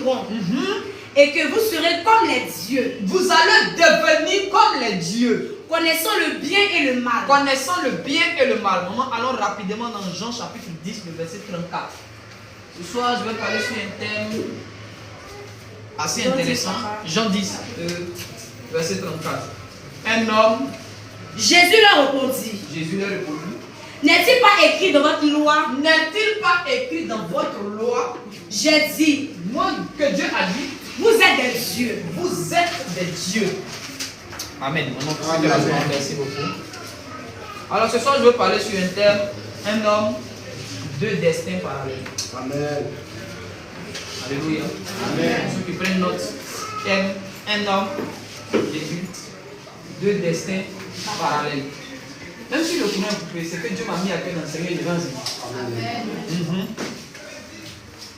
seront. Et que vous serez comme les dieux. Vous allez devenir comme les dieux. Connaissant le bien et le mal. Connaissant le bien et le mal. Maman, allons rapidement dans Jean chapitre 10, le verset 34. Ce soir, je vais parler sur un thème assez intéressant. Jean 10, verset 34. Un homme. Jésus leur répondit. Jésus leur répondit. N'est-il pas écrit dans votre loi? N'est-il pas écrit dans votre loi? J'ai dit. Moi, que Dieu a dit. Vous êtes des dieux. Vous êtes des dieux. Amen. Merci beaucoup. Alors ce soir, je veux parler sur un thème. Un homme, deux destins parallèles. Amen. Alléluia. Amen. Ceux qui prennent note. Thème, un homme, début, deux destins parallèles. Même si le courant est coupé, c'est que Dieu m'a mis à cœur d'enseigner les gens. Amen.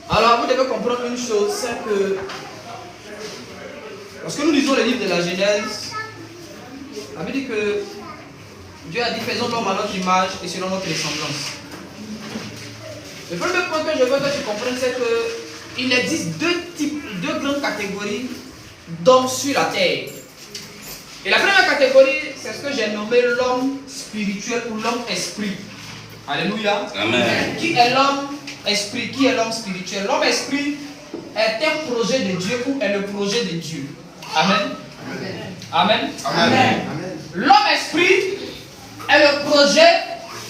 Alors vous devez comprendre une chose, c'est que lorsque nous lisons le livre de la Genèse, ça veut dire que Dieu a dit faisons l'homme à notre image et selon notre ressemblance. Le premier point que je veux que tu comprennes, c'est qu'il existe deux grandes catégories d'hommes sur la terre. Et la première catégorie, c'est ce que j'ai nommé l'homme spirituel ou l'homme esprit. Alléluia. Amen. Qui est l'homme esprit? Qui est l'homme spirituel? L'homme esprit est un projet de Dieu ou est le projet de Dieu. Amen. Amen. Amen. L'homme esprit est le projet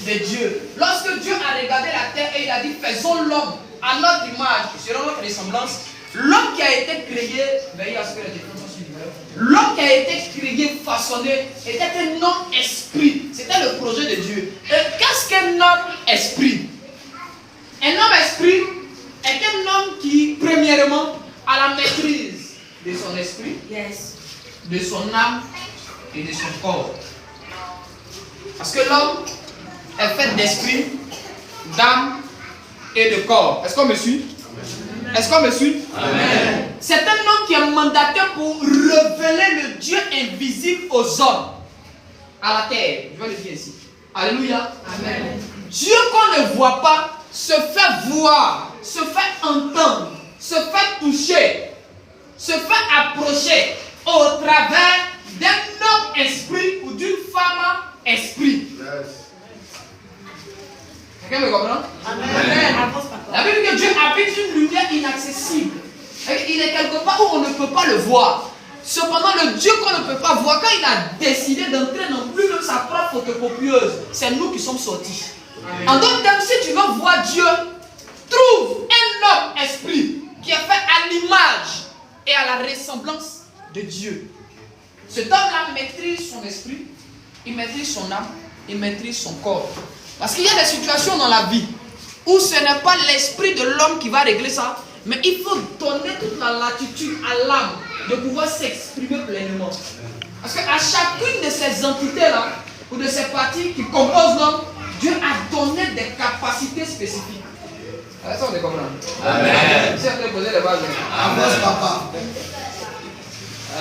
de Dieu. Lorsque Dieu a regardé la terre et il a dit faisons l'homme à notre image, selon notre ressemblance, l'homme qui a été créé, veillez à ce que les défenses soient sur l'hiver. L'homme qui a été créé, façonné, était un homme esprit. C'était le projet de Dieu. Et qu'est-ce qu'un homme esprit? Un homme esprit est un homme qui, premièrement, a la maîtrise de son esprit, de son âme et de son corps. Parce que l'homme est fait d'esprit, d'âme et de corps. Est-ce qu'on me suit? Est-ce qu'on me suit? Amen. C'est un homme qui est mandaté pour révéler le Dieu invisible aux hommes, à la terre. Je vais le dire ici. Alléluia. Amen. Dieu qu'on ne voit pas se fait voir, se fait entendre, se fait toucher, se fait approcher au travers d'un homme esprit ou d'une femme esprit. Quelqu'un me comprend? Amen. La Bible dit que Dieu habite une lumière inaccessible. Il est quelque part où on ne peut pas le voir. Cependant, le Dieu qu'on ne peut pas voir, quand il a décidé d'entrer dans plus-même sa propre photocopieuse, c'est nous qui sommes sortis. Amen. En d'autres termes, si tu veux voir Dieu, trouve un homme esprit qui est fait à l'image et à la ressemblance de Dieu. Cet homme-là maîtrise son esprit, il maîtrise son âme, il maîtrise son corps. Parce qu'il y a des situations dans la vie où ce n'est pas l'esprit de l'homme qui va régler ça, mais il faut donner toute la latitude à l'âme de pouvoir s'exprimer pleinement. Parce qu'à chacune de ces entités-là, ou de ces parties qui composent l'homme, Dieu a donné des capacités spécifiques. Ça, on est compris. Amen. Si on peut poser les bases. Amen, papa.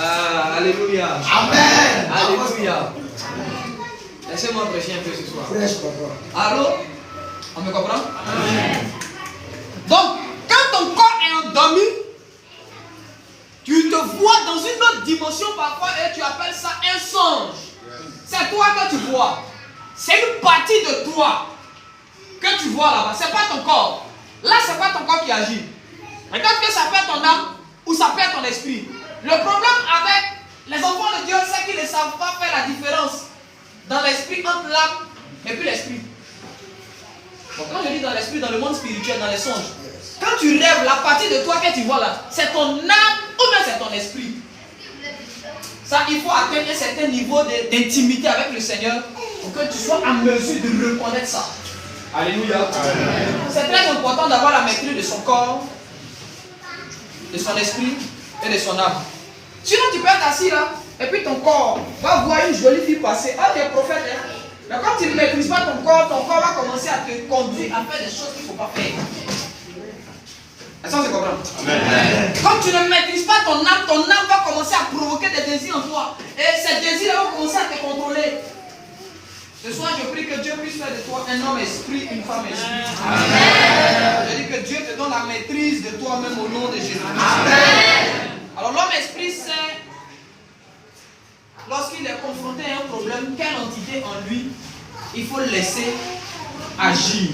Ah, alléluia. Amen. Alléluia. Laissez-moi prêcher un peu ce soir. Prêche, papa. Allô? On me comprend? Amen. Donc, quand ton corps est endormi, tu te vois dans une autre dimension parfois et tu appelles ça un songe. C'est toi que tu vois. C'est une partie de toi que tu vois là-bas. C'est pas ton corps. Là, c'est pas ton corps qui agit. Regarde que ça peut être ton âme ou ça peut être ton esprit. Le problème avec les enfants de Dieu, c'est qu'ils ne savent pas faire la différence dans l'esprit entre l'âme et puis l'esprit. Donc, quand je dis dans l'esprit, dans le monde spirituel, dans les songes, quand tu rêves, la partie de toi que tu vois là, c'est ton âme ou bien c'est ton esprit. Ça, il faut atteindre un certain niveau d'intimité avec le Seigneur pour que tu sois en mesure de reconnaître ça. Alléluia. C'est très important d'avoir la maîtrise de son corps, de son esprit et de son âme. Sinon, tu peux être assis là, et puis ton corps va voir une jolie fille passer. Ah, tu es prophète, hein? Mais quand tu ne maîtrises pas ton corps va commencer à te conduire à faire des choses qu'il ne faut pas faire. Est-ce que tu comprends? Amen. Quand tu ne maîtrises pas ton âme va commencer à provoquer des désirs en toi. Et ces désirs vont commencer à te contrôler. Ce soir, je prie que Dieu puisse faire de toi un homme esprit, une femme esprit. Amen. Je dis que Dieu te donne la maîtrise de toi-même. même au nom de Jésus. Amen. Alors l'homme esprit sait, lorsqu'il est confronté à un problème, quelle entité en lui il faut le laisser agir.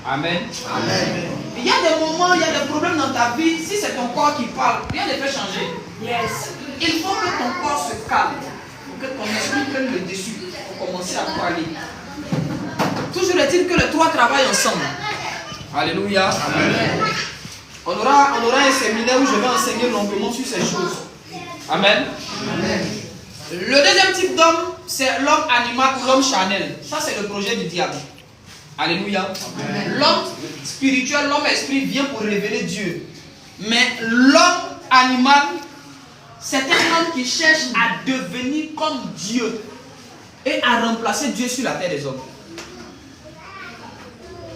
Amen. Amen. Il y a des moments, il y a des problèmes dans ta vie. Si c'est ton corps qui parle, rien ne peut changer. Yes. Il faut que ton corps se calme, pour que ton esprit prenne le dessus, pour commencer à parler. Toujours est-il que les trois travaillent ensemble. Alléluia. Amen. On aura un séminaire où je vais enseigner longuement sur ces choses. Amen. Amen. Le deuxième type d'homme, c'est l'homme animal ou l'homme charnel. Ça, c'est le projet du diable. Alléluia. L'homme spirituel, l'homme esprit vient pour révéler Dieu. Mais l'homme animal, c'est un homme qui cherche à devenir comme Dieu et à remplacer Dieu sur la terre des hommes.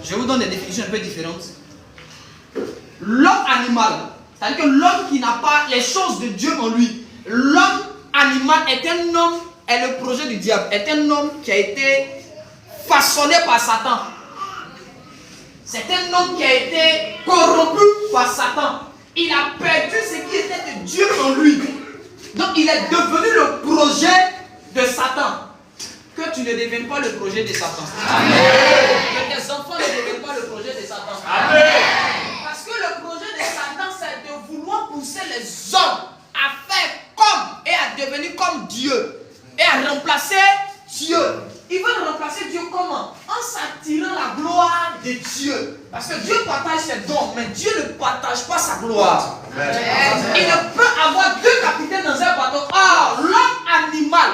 Je vous donne des définitions un peu différentes. L'homme animal, c'est-à-dire que l'homme qui n'a pas les choses de Dieu en lui. L'homme animal est un homme, est le projet du diable, est un homme qui a été façonné par Satan. C'est un homme qui a été corrompu par Satan. Il a perdu ce qui était de Dieu en lui. Donc il est devenu le projet de Satan. Que tu ne deviennes pas le projet de Satan. Amen. Que tes enfants ne deviennent pas le projet de Satan. Amen. Parce que le projet de Satan, c'est de vouloir pousser les hommes à faire comme et à devenir comme Dieu. Et à remplacer Dieu. Ils veulent remplacer Dieu comment? En s'attirant la gloire de Dieu. Parce que Dieu partage ses dons, mais Dieu ne partage pas sa gloire. Il ne peut avoir deux capitaines dans un bateau. Or, l'homme animal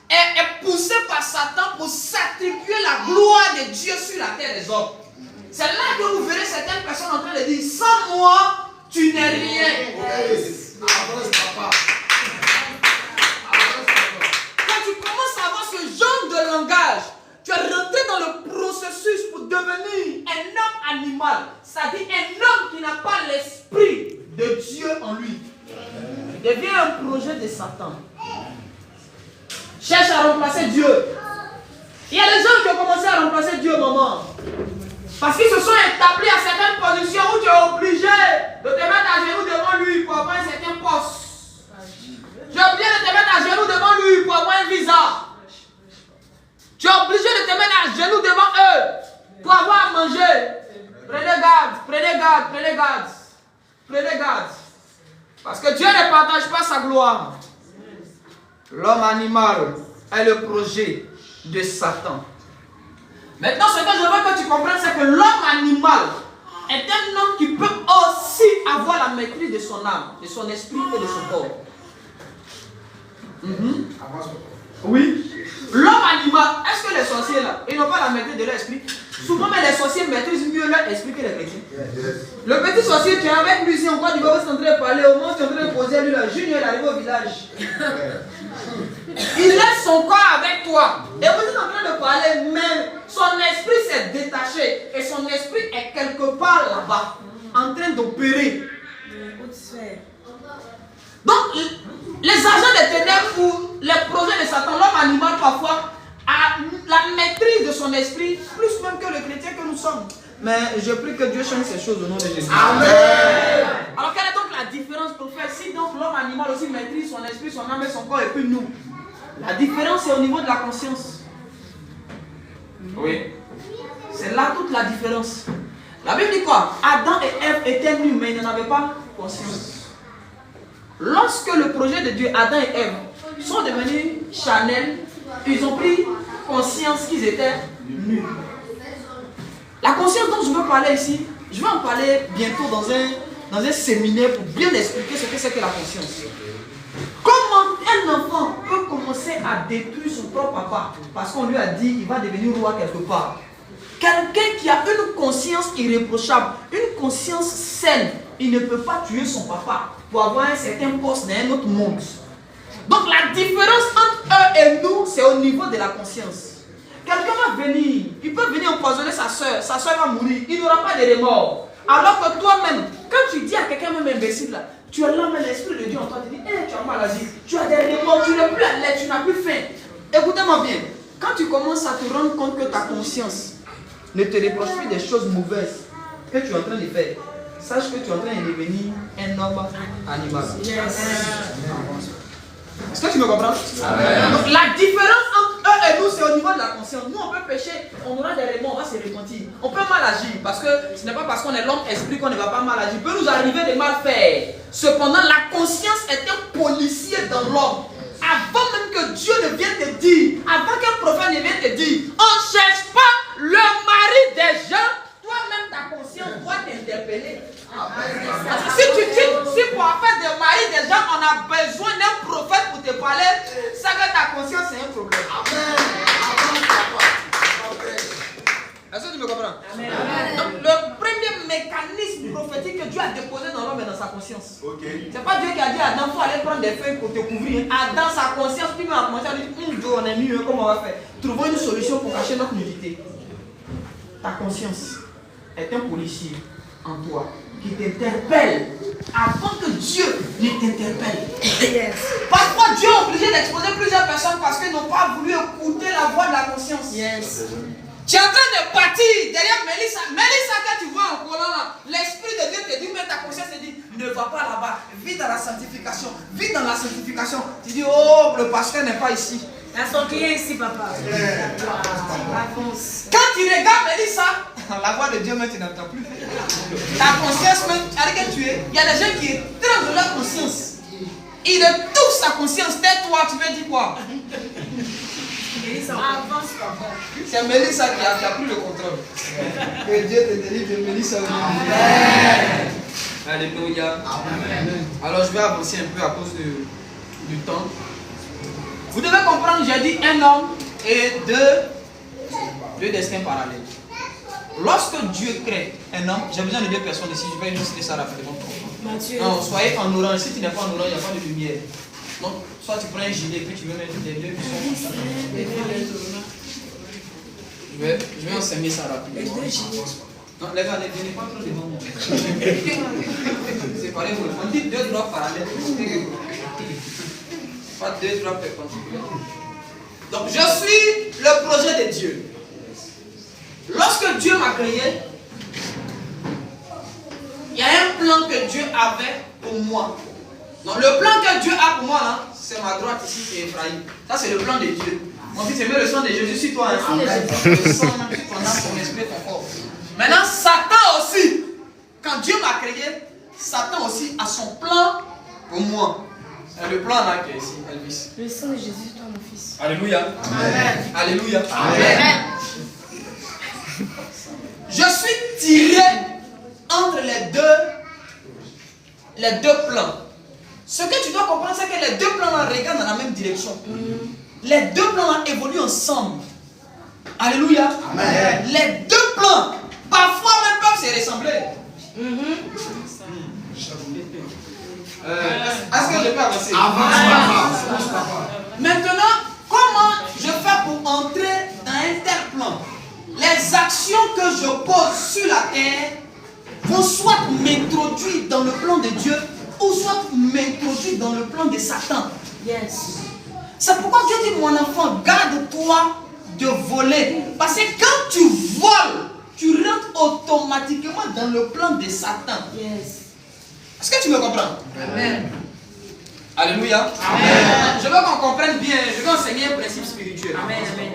est poussé par Satan pour s'attribuer la gloire de Dieu sur la terre des hommes. C'est là que vous verrez certaines personnes en train de dire, sans moi, tu n'es rien. Quand tu commences à avoir ce genre de langage, tu es rentré dans le processus pour devenir un homme animal. C'est-à-dire un homme qui n'a pas l'esprit de Dieu en lui. Il devient un projet de Satan. Cherche à remplacer Dieu. Il y a des gens qui ont commencé à remplacer Dieu au moment. Parce qu'ils se sont établis à certaines positions où tu es obligé de te mettre à genoux devant lui pour avoir un certain poste. Tu es obligé de te mettre à genoux devant lui pour avoir un visa. Tu es obligé de te mettre à genoux devant eux pour avoir à manger. Prenez garde, prenez garde, prenez garde. Prenez garde. Parce que Dieu ne partage pas sa gloire. L'homme animal est le projet de Satan. Maintenant, ce que je veux que tu comprennes, c'est que l'homme animal est un homme qui peut aussi avoir la maîtrise de son âme, de son esprit et de son corps. Oui. L'homme animal, est-ce que les sorciers là, ils n'ont pas la maîtrise de leur esprit? Souvent, mais les sorciers maîtrisent mieux leur esprit que les chrétiens. Le petit sorcier, tu es avec lui, si on voit du bas, vous êtes en train de parler, au moins tu es en train de poser à lui, là, Junior est arrivé au village. Il laisse son corps avec toi. Et vous êtes en train de parler, mais son esprit s'est détaché. Et son esprit est quelque part là-bas, en train d'opérer. Donc, les agents des ténèbres ou les projets de Satan, l'homme animal parfois a la maîtrise de son esprit, plus même que le chrétien que nous sommes. Mais je prie que Dieu change ces choses au nom de Jésus. Amen. Alors, quelle est donc la différence pour faire si donc l'homme animal aussi maîtrise son esprit, son âme et son corps et puis nous? La différence est au niveau de la conscience. Oui. C'est là toute la différence. La Bible dit quoi? Adam et Ève étaient nus, mais ils n'en avaient pas conscience. Lorsque le projet de Dieu, Adam et Ève, sont devenus charnels, ils ont pris conscience qu'ils étaient nus. La conscience dont je veux parler ici, je vais en parler bientôt dans un séminaire pour bien expliquer ce que c'est que la conscience. Comment un enfant peut commencer à détruire son propre papa parce qu'on lui a dit qu'il va devenir roi quelque part? Quelqu'un qui a une conscience irréprochable, une conscience saine, il ne peut pas tuer son papa pour avoir un certain poste dans un autre monde. Donc la différence entre eux et nous, c'est au niveau de la conscience. Quelqu'un va venir, il peut venir empoisonner sa soeur va mourir, il n'aura pas de remords. Alors que toi-même, quand tu dis à quelqu'un même imbécile, là, tu as l'âme et l'esprit de Dieu en toi, tu dis, hey, tu as maladie, tu as des remords, tu n'es plus à l'aise, tu n'as plus faim. Écoutez-moi bien, quand tu commences à te rendre compte que ta conscience ne te reproche plus des choses mauvaises que tu es en train de faire, sache que tu es en train de devenir un homme animal. Est-ce que tu me comprends? Donc la différence entre eux et nous, c'est au niveau de la conscience. Nous, on peut pécher, on aura des remords, on va se repentir. On peut mal agir, parce que ce n'est pas parce qu'on est l'homme esprit qu'on ne va pas mal agir. Il peut nous arriver de mal faire. Cependant, la conscience est un policier dans l'homme. Avant même que Dieu ne vienne te dire, avant qu'un prophète ne vienne te dire, on ne cherche pas le mari des gens, toi-même ta conscience doit t'interpeller. Si pour faire des maris des gens, on a besoin d'un prophète pour te parler, ça que ta conscience c'est un problème. Est-ce que tu me comprends? Donc, le premier mécanisme prophétique que Dieu a déposé dans l'homme est dans sa conscience. C'est pas Dieu qui a dit à Adam, il faut aller prendre des feuilles pour te couvrir. Adam, sa conscience, puis a commencé à dire, Dieu, on est nu, comment on va faire? Trouvons une solution pour cacher notre nudité. Ta conscience est un policier en toi qui t'interpelle avant que Dieu ne t'interpelle. Parfois, Dieu est obligé d'exposer plusieurs personnes parce qu'ils n'ont pas voulu écouter la voix de la conscience. Tu es en train de partir derrière Mélissa. Mélissa, quand tu vois en collant là, l'Esprit de Dieu te dit, mais ta conscience te dit, ne va pas là-bas, vis dans la sanctification, vis dans la sanctification. Tu dis, oh, le pasteur n'est pas ici. Il y a son client ici, papa. Quand tu regardes Mélissa, la voix de Dieu, mais tu n'entends plus. Ta conscience, même, avec que tu es, il y a des gens qui étranglent de leur conscience. Ils touchent sa conscience. Tais-toi, tu veux dire quoi? Avance, papa. C'est Mélissa qui a pris le contrôle. Que Dieu te délivre de Mélissa. Alléluia. Alors je vais avancer un peu à cause du temps. Vous devez comprendre, j'ai dit un homme et deux destins parallèles. Lorsque Dieu crée un homme, j'ai besoin de deux personnes ici, je vais juste citer ça rapidement. Non, soyez en orange, si tu n'es pas en orange, il n'y a pas de lumière. Donc, soit tu prends un gilet et puis tu veux mettre les deux qui sont comme ça. Je vais enseigner ça rapidement. Non, les gars, ne venez pas trop devant moi. Séparez-vous. On dit deux droits parallèles. Pas deux droits perpendiculaires. Donc, je suis le projet de Dieu. Lorsque Dieu m'a créé, il y a un plan que Dieu avait pour moi. Donc, le plan que Dieu a pour moi, là, c'est ma droite ici, c'est Ephraïm. Ça, c'est le plan de Dieu. Mon fils, c'est mieux le sang de Jésus sur toi. Hein. Le sang, même sur ton âme, ton esprit, ton corps. Maintenant, Satan aussi, quand Dieu m'a créé, Satan aussi a son plan pour moi. C'est le plan là qui est ici, Elvis. Le sang de Jésus, toi, mon fils. Alléluia. Amen. Alléluia. Amen. Je suis tiré entre les deux plans. Ce que tu dois comprendre, c'est que les deux plans là regardent dans la même direction. Les deux plans là évoluent ensemble. Alléluia. Amen. Les deux plans, parfois même peuvent se ressembler. Est-ce que je peux avancer? Avance, papa. Maintenant, comment je fais pour entrer dans un tel plan? Les actions que je pose sur la terre vont soit m'introduire dans le plan de Dieu ou soit m'introduire dans le plan de Satan. Yes. C'est pourquoi Dieu dit, mon enfant, garde-toi de voler. Parce que quand tu voles, tu rentres automatiquement dans le plan de Satan. Yes. Est-ce que tu me comprends? Amen. Alléluia. Amen. Je veux qu'on comprenne bien, je vais enseigner un principe spirituel. Amen. Amen.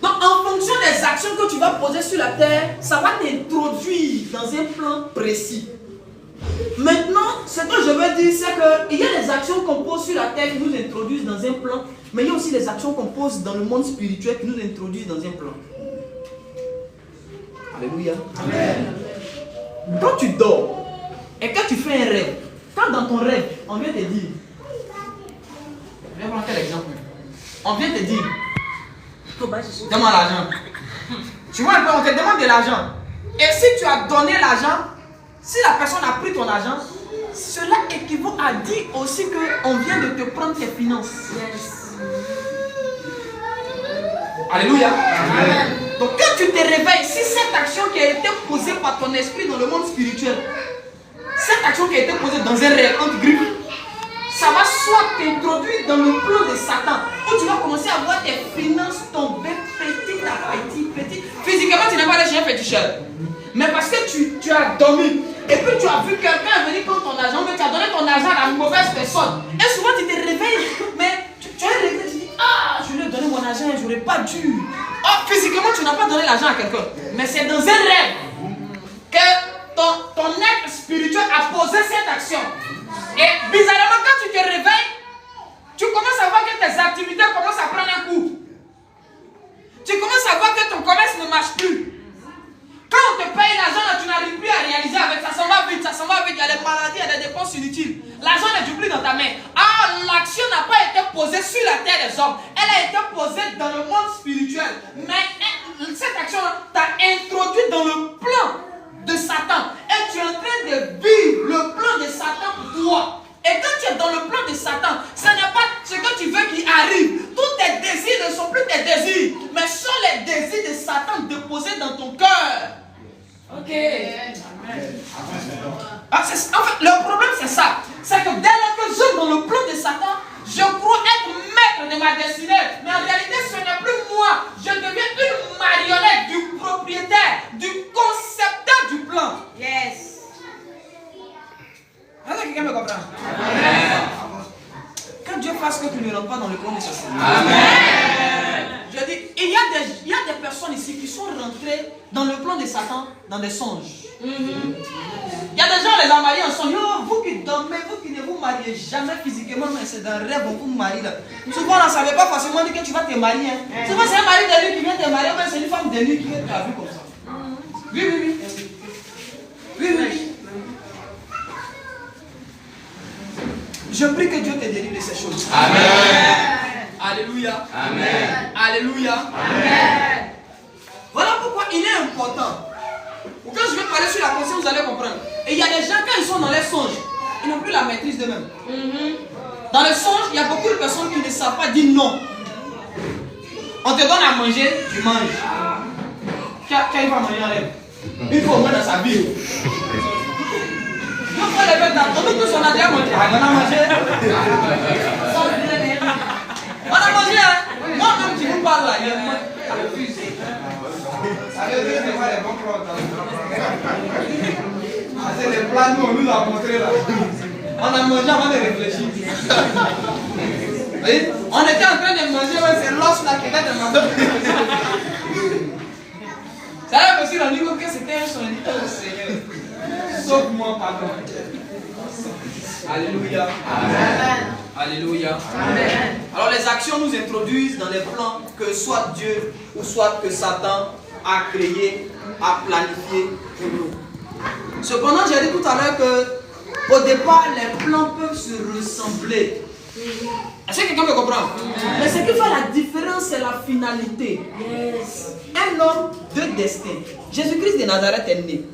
Donc, en fonction des actions que tu vas poser sur la terre, ça va t'introduire dans un plan précis. Maintenant, ce que je veux dire, c'est qu'il y a des actions qu'on pose sur la terre qui nous introduisent dans un plan, mais il y a aussi des actions qu'on pose dans le monde spirituel qui nous introduisent dans un plan. Alléluia. Amen. Quand tu dors et que tu fais un rêve, quand dans ton rêve, on vient te dire, je vais prendre quel exemple? On vient te dire, demande l'argent. Tu vois un peu, on te demande de l'argent. Et si tu as donné l'argent, si la personne a pris ton argent, cela équivaut à dire aussi qu'on vient de te prendre tes finances. Yes. Alléluia. Amen. Donc quand tu te réveilles, si cette action qui a été posée par ton esprit dans le monde spirituel, cette action qui a été posée dans un rêve, entre griffes, ça va soit t'introduire dans le plan de Satan, où tu vas commencer à voir tes finances tomber petit à petit. Physiquement, tu n'es pas le chien féticheur. Mais parce que tu as dormi et tu as vu quelqu'un venir prendre ton argent, mais tu as donné ton argent à la mauvaise personne. Et souvent tu te réveilles, mais tu as un regret, tu dis, ah, je lui ai donné mon argent, je n'aurais pas dû. Oh, physiquement, tu n'as pas donné l'argent à quelqu'un. Mais c'est dans un rêve que ton être spirituel a posé cette action. Et bizarrement, quand tu te réveilles, tu commences à voir que tes activités commencent à prendre un coup. Tu commences à voir que ton commerce ne marche plus. Quand on te paye l'argent, tu n'arrives plus à réaliser avec ça. Ça va vite, ça s'en va vite. Il y a des maladies, il y a des dépenses inutiles. L'argent n'est plus dans ta main. Ah, l'action n'a pas été posée sur la terre des hommes. Elle a été posée dans le monde spirituel. Mais cette action-là t'a introduit dans le plan de Satan. Et tu es en train de vivre le plan de Satan pour toi. Et quand tu es dans le plan de Satan, ce n'est pas ce que tu veux qui arrive. Tous tes désirs ne sont plus tes désirs, mais sont les désirs de Satan déposés dans ton cœur. Ok. En fait, le problème c'est ça. C'est que dès lors que je suis dans le plan de Satan, je crois être maître de ma destinée. Mais en réalité, ce n'est plus moi. Je deviens une marionnette du propriétaire, du concepteur du plan. Yes. Est-ce que quelqu'un me comprend? Amen. Que Dieu fasse que tu ne rentres pas dans le plan de Satan. Amen. Je dis, il y a des personnes ici qui sont rentrées dans le plan de Satan dans des songes. Il y a des gens, les a mariés en songe. Oh, vous qui dormez, vous qui ne vous mariez jamais physiquement, mais c'est dans le rêve, on vous marie là. Souvent, on ne savait pas forcément dire que tu vas te marier. Hein. Souvent, c'est un mari de nuit qui vient te marier, mais c'est une femme de nuit qui t'a vu comme ça. Oui, oui, oui. Oui, oui. Je prie que Dieu te délivre de ces choses. Amen. Alléluia. Amen. Alléluia. Amen. Voilà pourquoi il est important. Quand je vais parler sur la conscience, vous allez comprendre. Et il y a des gens, quand ils sont dans les songes, ils n'ont plus la maîtrise d'eux-mêmes. Dans les songes, il y a beaucoup de personnes qui ne savent pas dire non. On te donne à manger, tu manges. Quand il va manger en rêve, il faut au moins dans sa vie. On a déjà mangé. On a mangé. On a mangé, hein. Moi-même, tu vous parles là. C'est les plats, nous, on nous a montré là. On a mangé avant de réfléchir. Oui? On était en train de manger, ouais, c'est l'os là qui était de manger. Ça a aussi rendu compte que c'était un solitaire au Seigneur. Sauve-moi, pardon. Alléluia. Amen. Alléluia. Amen. Alors les actions nous introduisent dans les plans que soit Dieu ou soit que Satan a créé, a planifié pour nous. Cependant, j'ai dit tout à l'heure que au départ, les plans peuvent se ressembler. Est-ce que quelqu'un me comprend? Mais ce qui fait la différence, c'est la finalité. Yes. Un homme de destin. Jésus-Christ de Nazareth est né.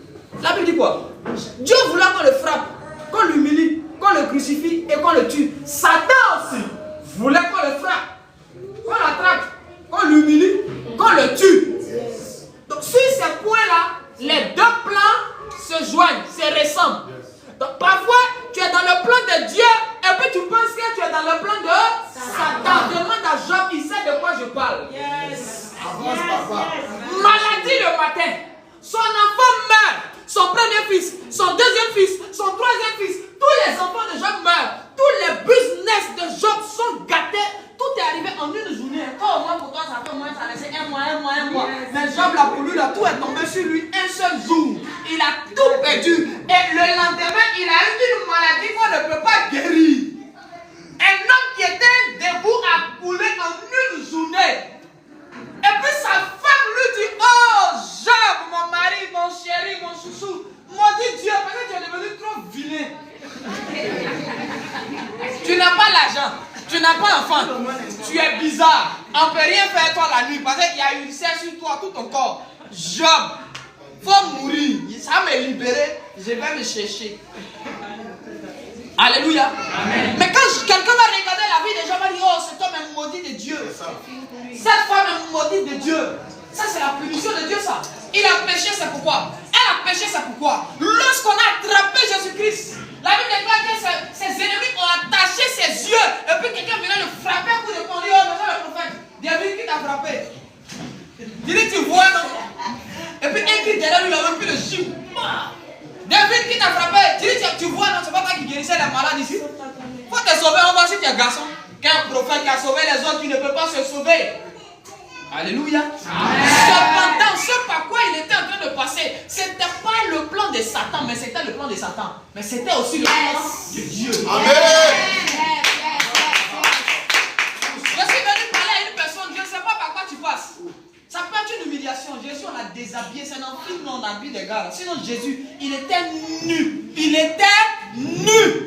La Bible dit quoi? Dieu voulait qu'on le frappe, qu'on l'humilie, qu'on le crucifie et qu'on le tue. Satan aussi voulait qu'on le frappe, qu'on l'attrape, qu'on l'humilie, qu'on le tue. Donc sur ces points-là, les deux plans se joignent, se ressemblent. Donc parfois, tu es dans le plan de Dieu et puis tu penses que tu es dans le plan de Satan. Demande à Job, il sait de quoi je parle. Yes. Maladie le matin. Son enfant meurt. Son premier fils, son deuxième fils, son troisième fils. Tous les enfants de Job meurent. Tous les business de Job sont gâtés. Tout est arrivé en une journée. Quand au moins pour toi, ça fait au moins, ça laissait un mois. Mais Job, là, pour lui, là, tout est tombé sur lui un seul jour. Il a tout perdu. Et le lendemain, il a eu une maladie qu'on ne peut pas guérir. Un homme qui était debout a coulé en une journée. Et puis sa femme lui dit, oh Job, mon mari, mon chéri, mon chouchou, maudit Dieu, parce que tu es devenu trop vilain. Tu n'as pas l'argent, tu n'as pas d'enfant, tu es bizarre. On ne peut rien faire toi la nuit parce qu'il y a une serre sur toi, tout ton corps. Job, faut mourir. Ça m'a libéré, je vais me chercher. Alléluia. Amen. Mais quand quelqu'un va regarder la vie de Job, va dire, oh, cet homme est maudit de Dieu. Cette femme est maudite de Dieu. Ça, c'est la punition de Dieu, ça. Il a péché, c'est pourquoi. Elle a péché, c'est pourquoi. Lorsqu'on a attrapé Jésus-Christ, la Bible déclare que ses ennemis ont attaché ses yeux. Et puis quelqu'un venait le frapper pour répondre, oh, monsieur le prophète, David qui t'a frappé. Il dit, tu vois, non? Et puis un cri derrière lui, il a même pu le gifle. David qui t'a frappé. guérissez les malades ici. Faut te sauver, on va si tu es garçon. Qu'un prophète qui a sauvé les autres qui ne peut pas se sauver. Alléluia. Cependant, ce par quoi il était en train de passer, ce n'était pas le plan de Satan, mais c'était le plan de Satan. Mais c'était aussi le plan de Dieu. Amen. Je suis venu parler à une personne, je ne sais pas par quoi tu passes. Ça peut être une humiliation. Jésus, on l'a déshabillé. C'est dans le film, on habille des gars. Sinon, Jésus, il était nu. Il était nu.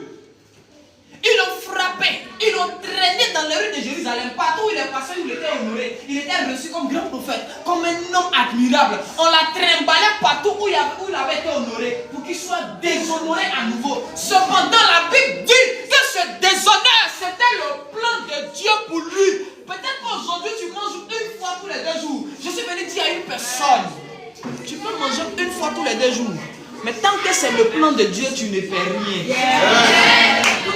Ils l'ont frappé, ils l'ont traîné dans les rues de Jérusalem. Partout où il est passé, il était honoré. Il était reçu comme grand prophète, comme un homme admirable. On l'a trimballé partout où il avait été honoré, pour qu'il soit déshonoré à nouveau. Cependant, la Bible dit que ce déshonneur, c'était le plan de Dieu pour lui. Peut-être qu'aujourd'hui, tu manges une fois tous les 2 jours. Je suis venu dire à une personne, tu peux manger une fois tous les 2 jours. Mais tant que c'est le plan de Dieu, tu ne fais rien. Ton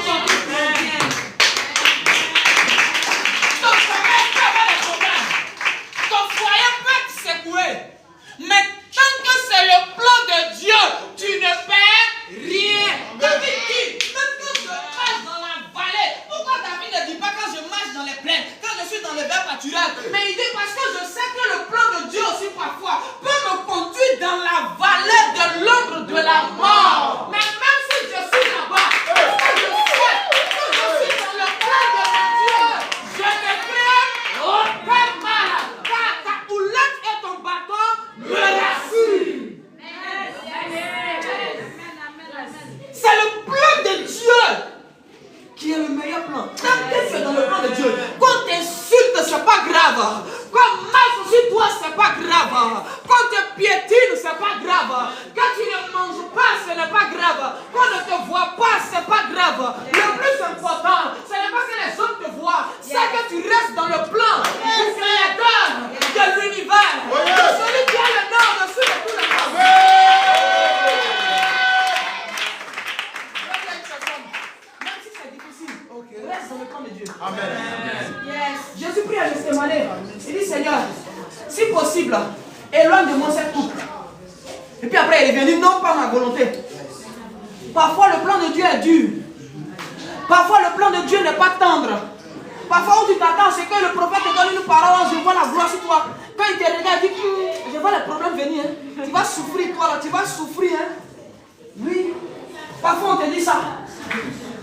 sommeil peut avoir des problèmes. Ton foyer peut être secoué. Mais tant que c'est le plan de Dieu, tu ne fais rien. David dit, même quand je marche dans la vallée, pourquoi David ne dit pas quand je marche dans les plaines, quand je suis dans le verbe pâturage? Mais il dit parce que je sais que le plan de Dieu aussi parfois peut me conduire dans la vallée de l'ombre de la mort. Mais même si je suis là-bas, parce que je sais que je suis dans le plan de Dieu, je ne crains aucun mal, car ta houlette et ton bâton me rassurent. C'est le plan de Dieu qui est le meilleur plan. Tant que c'est dans le plan de Dieu, quand t'insultes, c'est pas grave. Quand marche sur toi, c'est pas grave. Quand tu piétines, c'est pas grave. Quand tu ne manges pas, ce n'est pas grave. Quand on ne te voit pas, c'est pas grave. Le plus important, ce n'est pas que les hommes te voient, c'est que tu restes dans le plan du Créateur de l'univers, de celui qui a le nom dessus de tous les hommes. Même si c'est difficile, reste dans le plan de Dieu. Amen. Jésus prie à Gethsémane. Il dit, Seigneur, si possible, éloigne de moi cette coupe. Et puis après, il est venu, non pas ma volonté. Parfois, le plan de Dieu est dur. Parfois, le plan de Dieu n'est pas tendre. Parfois, où tu t'attends, c'est que le prophète te donne une parole, je vois la gloire sur toi. Quand il te regarde, il dit, je vois les problèmes venir. Hein. Tu vas souffrir, toi là, tu vas souffrir. Hein. Oui. Parfois, on te dit ça.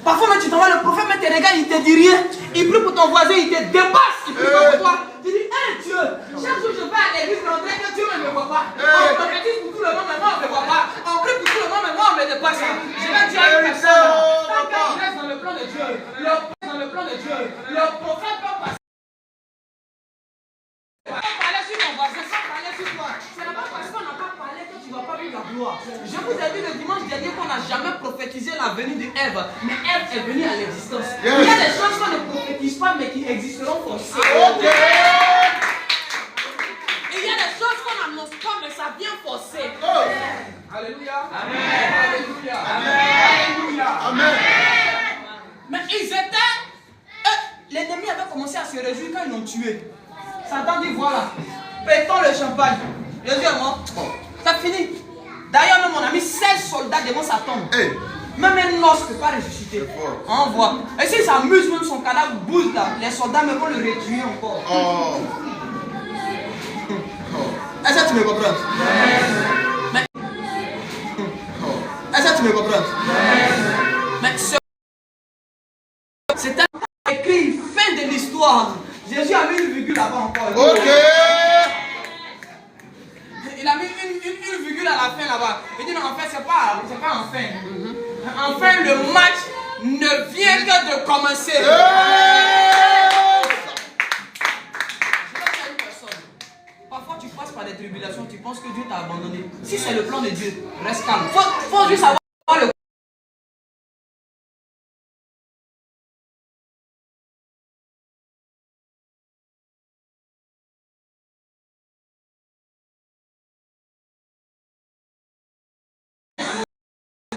Parfois, même tu t'envoies le prophète, mais te regarde, il te dit rien. Il prie pour ton voisin, il te dépasse. Il prie pour toi. Tu dis, hé Dieu, chaque jour je vais à l'église, mais on dirait que Dieu ne me voit pas. On prophétise pour tout le monde, mais moi on ne me voit pas. On prie pour tout le monde, mais moi on me dépasse. Je vais dire à une personne, tant qu'il reste dans le plan de Dieu, le prophète peut passer. Parler sur ton voisin, sans parler sur toi. Ce n'est pas parce qu'on n'a pas parlé que tu ne vas pas vivre la gloire. Je vous ai dit le dimanche dernier qu'on n'a jamais prophétisé la venue d'Ève, mais Ève est venue à l'existence. Il y a des choses qu'on ne prophétise pas, mais qui existeront forcément. Il y a des choses qu'on n'annonce pas, mais ça vient forcer. Alléluia. Amen. Alléluia. Amen. Alléluia. Amen. Mais ils étaient. L'ennemi avait commencé à se réjouir quand ils l'ont tué. Satan dit voilà, pétons le champagne. Je dis à moi, c'est fini. D'ailleurs, même mon ami, 16 soldats devant sa tombe. Hey. Même un os ne peut pas ressusciter. On voit. Et s'il s'amuse, même son cadavre bouge là, les soldats me vont le réduire encore. Oh. Est-ce que tu me comprends? Mais... Est-ce que tu me comprends? Mais c'était écrit fin de l'histoire. Jésus a mis une virgule là-bas encore. Ok. Il a mis une virgule à la fin là-bas. Il dit non, en fait, c'est pas en fin. Enfin, le match ne vient que de commencer. Je vais dire à une personne. Parfois, tu passes par des tribulations, tu penses que Dieu t'a abandonné. Si c'est le plan de Dieu, reste calme. Faut juste avoir le.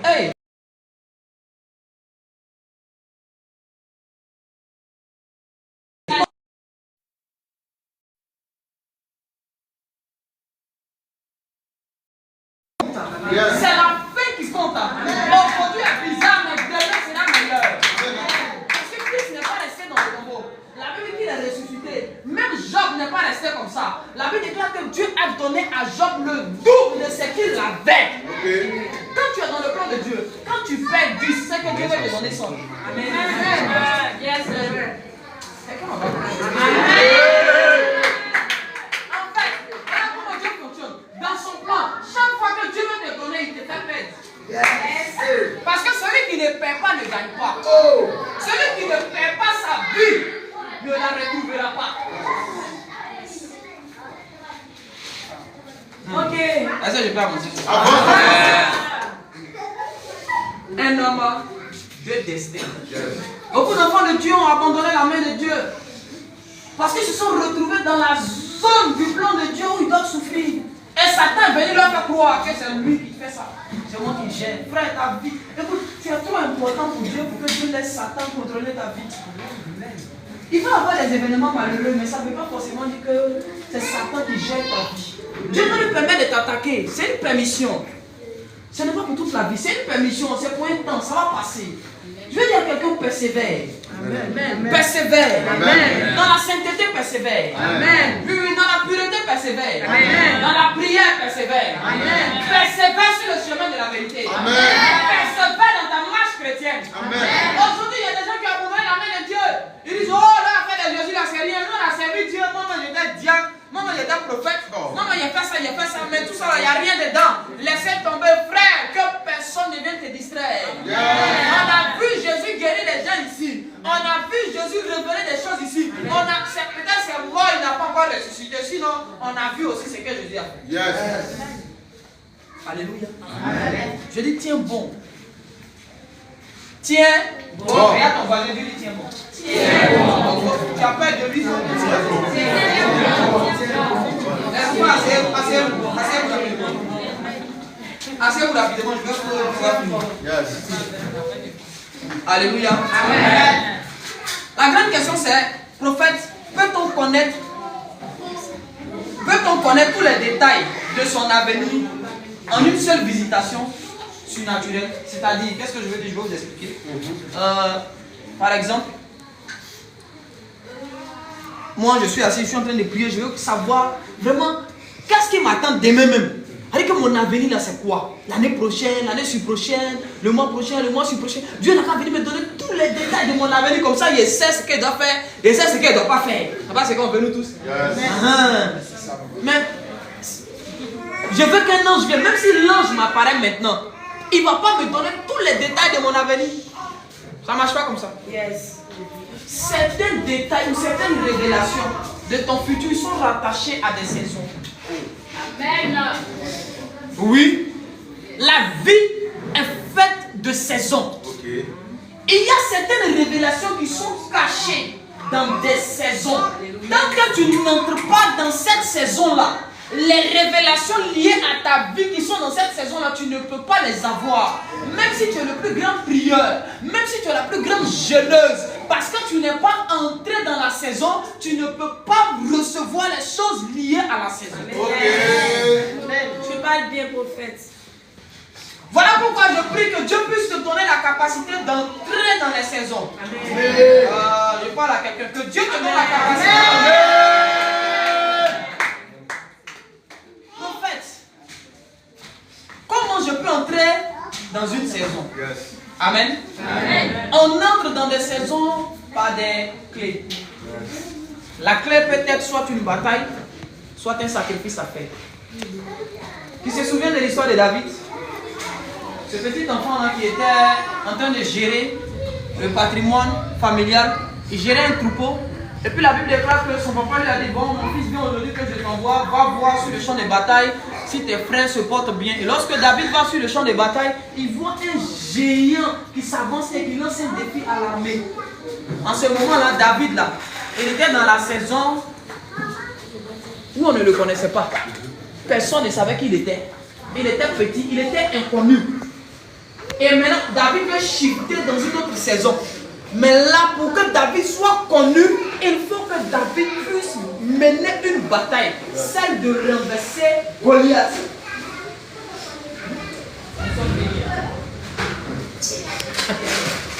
Hey! Yes. C'est la fin qui compte. Aujourd'hui est bizarre, mais demain c'est ça. La Bible déclare que Dieu a donné à Job le double de ce qu'il avait. Quand tu es dans le plan de Dieu, quand tu fais 10, c'est que Dieu va te donner 100. Amen. Yes, en fait, voilà comment Dieu fonctionne. Dans son plan, chaque fois que Dieu veut te donner, il te fait perdre. Yes. Parce que celui qui ne perd pas ne gagne pas. Celui qui ne perd pas sa vie ne la retrouvera pas. Ok. Est-ce que je peux avancer? Un homme, Dieu destin. Beaucoup d'enfants de Dieu ont abandonné la main de Dieu. Parce qu'ils se sont retrouvés dans la zone du plan de Dieu où ils doivent souffrir. Et Satan est venu leur faire croire que c'est lui qui fait ça. C'est moi qui gère. Frère, ta vie. Écoute, tu es trop important pour Dieu pour que Dieu laisse Satan contrôler ta vie. Il va avoir des événements malheureux, mais ça ne veut pas forcément dire que c'est Satan qui gère ta vie. Dieu ne lui permet de t'attaquer. C'est une permission. Ce n'est pas pour toute la vie. C'est une permission. C'est pour un temps. Ça va passer. Je veux dire à quelqu'un persévère. Amen. Persévère. Amen. Dans la sainteté, persévère. Amen. Dans la pureté, persévère. Amen. Dans la prière, persévère. Amen. Persévère sur le chemin de la vérité. Amen. Persévère dans ta marche chrétienne. Aujourd'hui, il y a des gens qui abandonnent la main de Dieu. Ils disent, oh là, après de Jésus, là, c'est rien. Nous, on a servi Dieu. Moi, j'étais diacre. Moi, j'étais prophète. Moi, il y a fait ça, il y a fait ça. Mais tout ça, il n'y a rien dedans. Laissez tomber, frère, que personne ne vienne te distraire. On a vu Jésus guérir les gens ici. On a vu Jésus révéler des choses ici. Peut-être c'est mort, il n'a pas encore ressuscité. Sinon, on a vu aussi ce que Jésus a fait. Yes. Alléluia. Amen. Je dis, tiens bon. Tiens bon. Regarde ton voisin, dis, tiens bon. Tiens bon. Tu as peur de lui, tiens bon. Laisse-moi asseyez-vous rapidement, je vais pouvoir finir. Yes. Alléluia. Amen. La grande question c'est, prophète, peut-on connaître tous les détails de son avenir en une seule visitation surnaturelle? C'est-à-dire, qu'est-ce que je veux dire? Je vais vous expliquer. Par exemple, moi je suis assis, je suis en train de prier, je veux savoir vraiment qu'est-ce qui m'attend demain même. C'est-à-dire que mon avenir là c'est quoi? L'année prochaine, l'année sur-prochaine, le mois prochain, le mois sur-prochain. Dieu n'a qu'à venir me donner tous les détails de mon avenir comme ça, il sait ce qu'il doit faire, il sait ce qu'il ne doit pas faire. C'est pas ce qu'on veut nous tous. Yes. Mais je veux qu'un ange vienne, même si l'ange m'apparaît maintenant, il ne va pas me donner tous les détails de mon avenir. Ça ne marche pas comme ça. Yes. Certains détails ou certaines révélations de ton futur sont rattachés à des saisons. Amen. Oui. La vie est faite de saisons. Okay. Il y a certaines révélations qui sont cachées dans des saisons. Tant que tu n'entres pas dans cette saison-là, les révélations liées à ta vie qui sont dans cette saison-là, tu ne peux pas les avoir. Même si tu es le plus grand prieur, même si tu es la plus grande jeûneuse, parce que tu n'es pas entré dans la saison, tu ne peux pas recevoir les choses liées à la saison. Amen. Tu parles bien, prophète. Voilà pourquoi je prie que Dieu puisse te donner la capacité d'entrer dans les saisons. Amen. Je parle à quelqu'un, que Dieu te donne la capacité. Comment je peux entrer dans une saison? Yes. Amen. Amen. On entre dans des saisons par des clés. Yes. La clé peut être soit une bataille, soit un sacrifice à faire. Qui se souvient de l'histoire de David? Ce petit enfant-là qui était en train de gérer le patrimoine familial, il gérait un troupeau. Et puis la Bible déclare que son papa lui a dit, bon, mon fils, viens aujourd'hui que je t'envoie, va voir sur le champ de bataille si tes frères se portent bien. Et lorsque David va sur le champ de bataille, il voit un géant qui s'avance et qui lance un défi à l'armée. En ce moment-là, David, là, il était dans la saison où on ne le connaissait pas. Personne ne savait qui il était. Il était petit, il était inconnu. Et maintenant, David veut shifter dans une autre saison. Mais là, pour que David soit connu, il faut que David puisse mener une bataille, celle de renverser Goliath.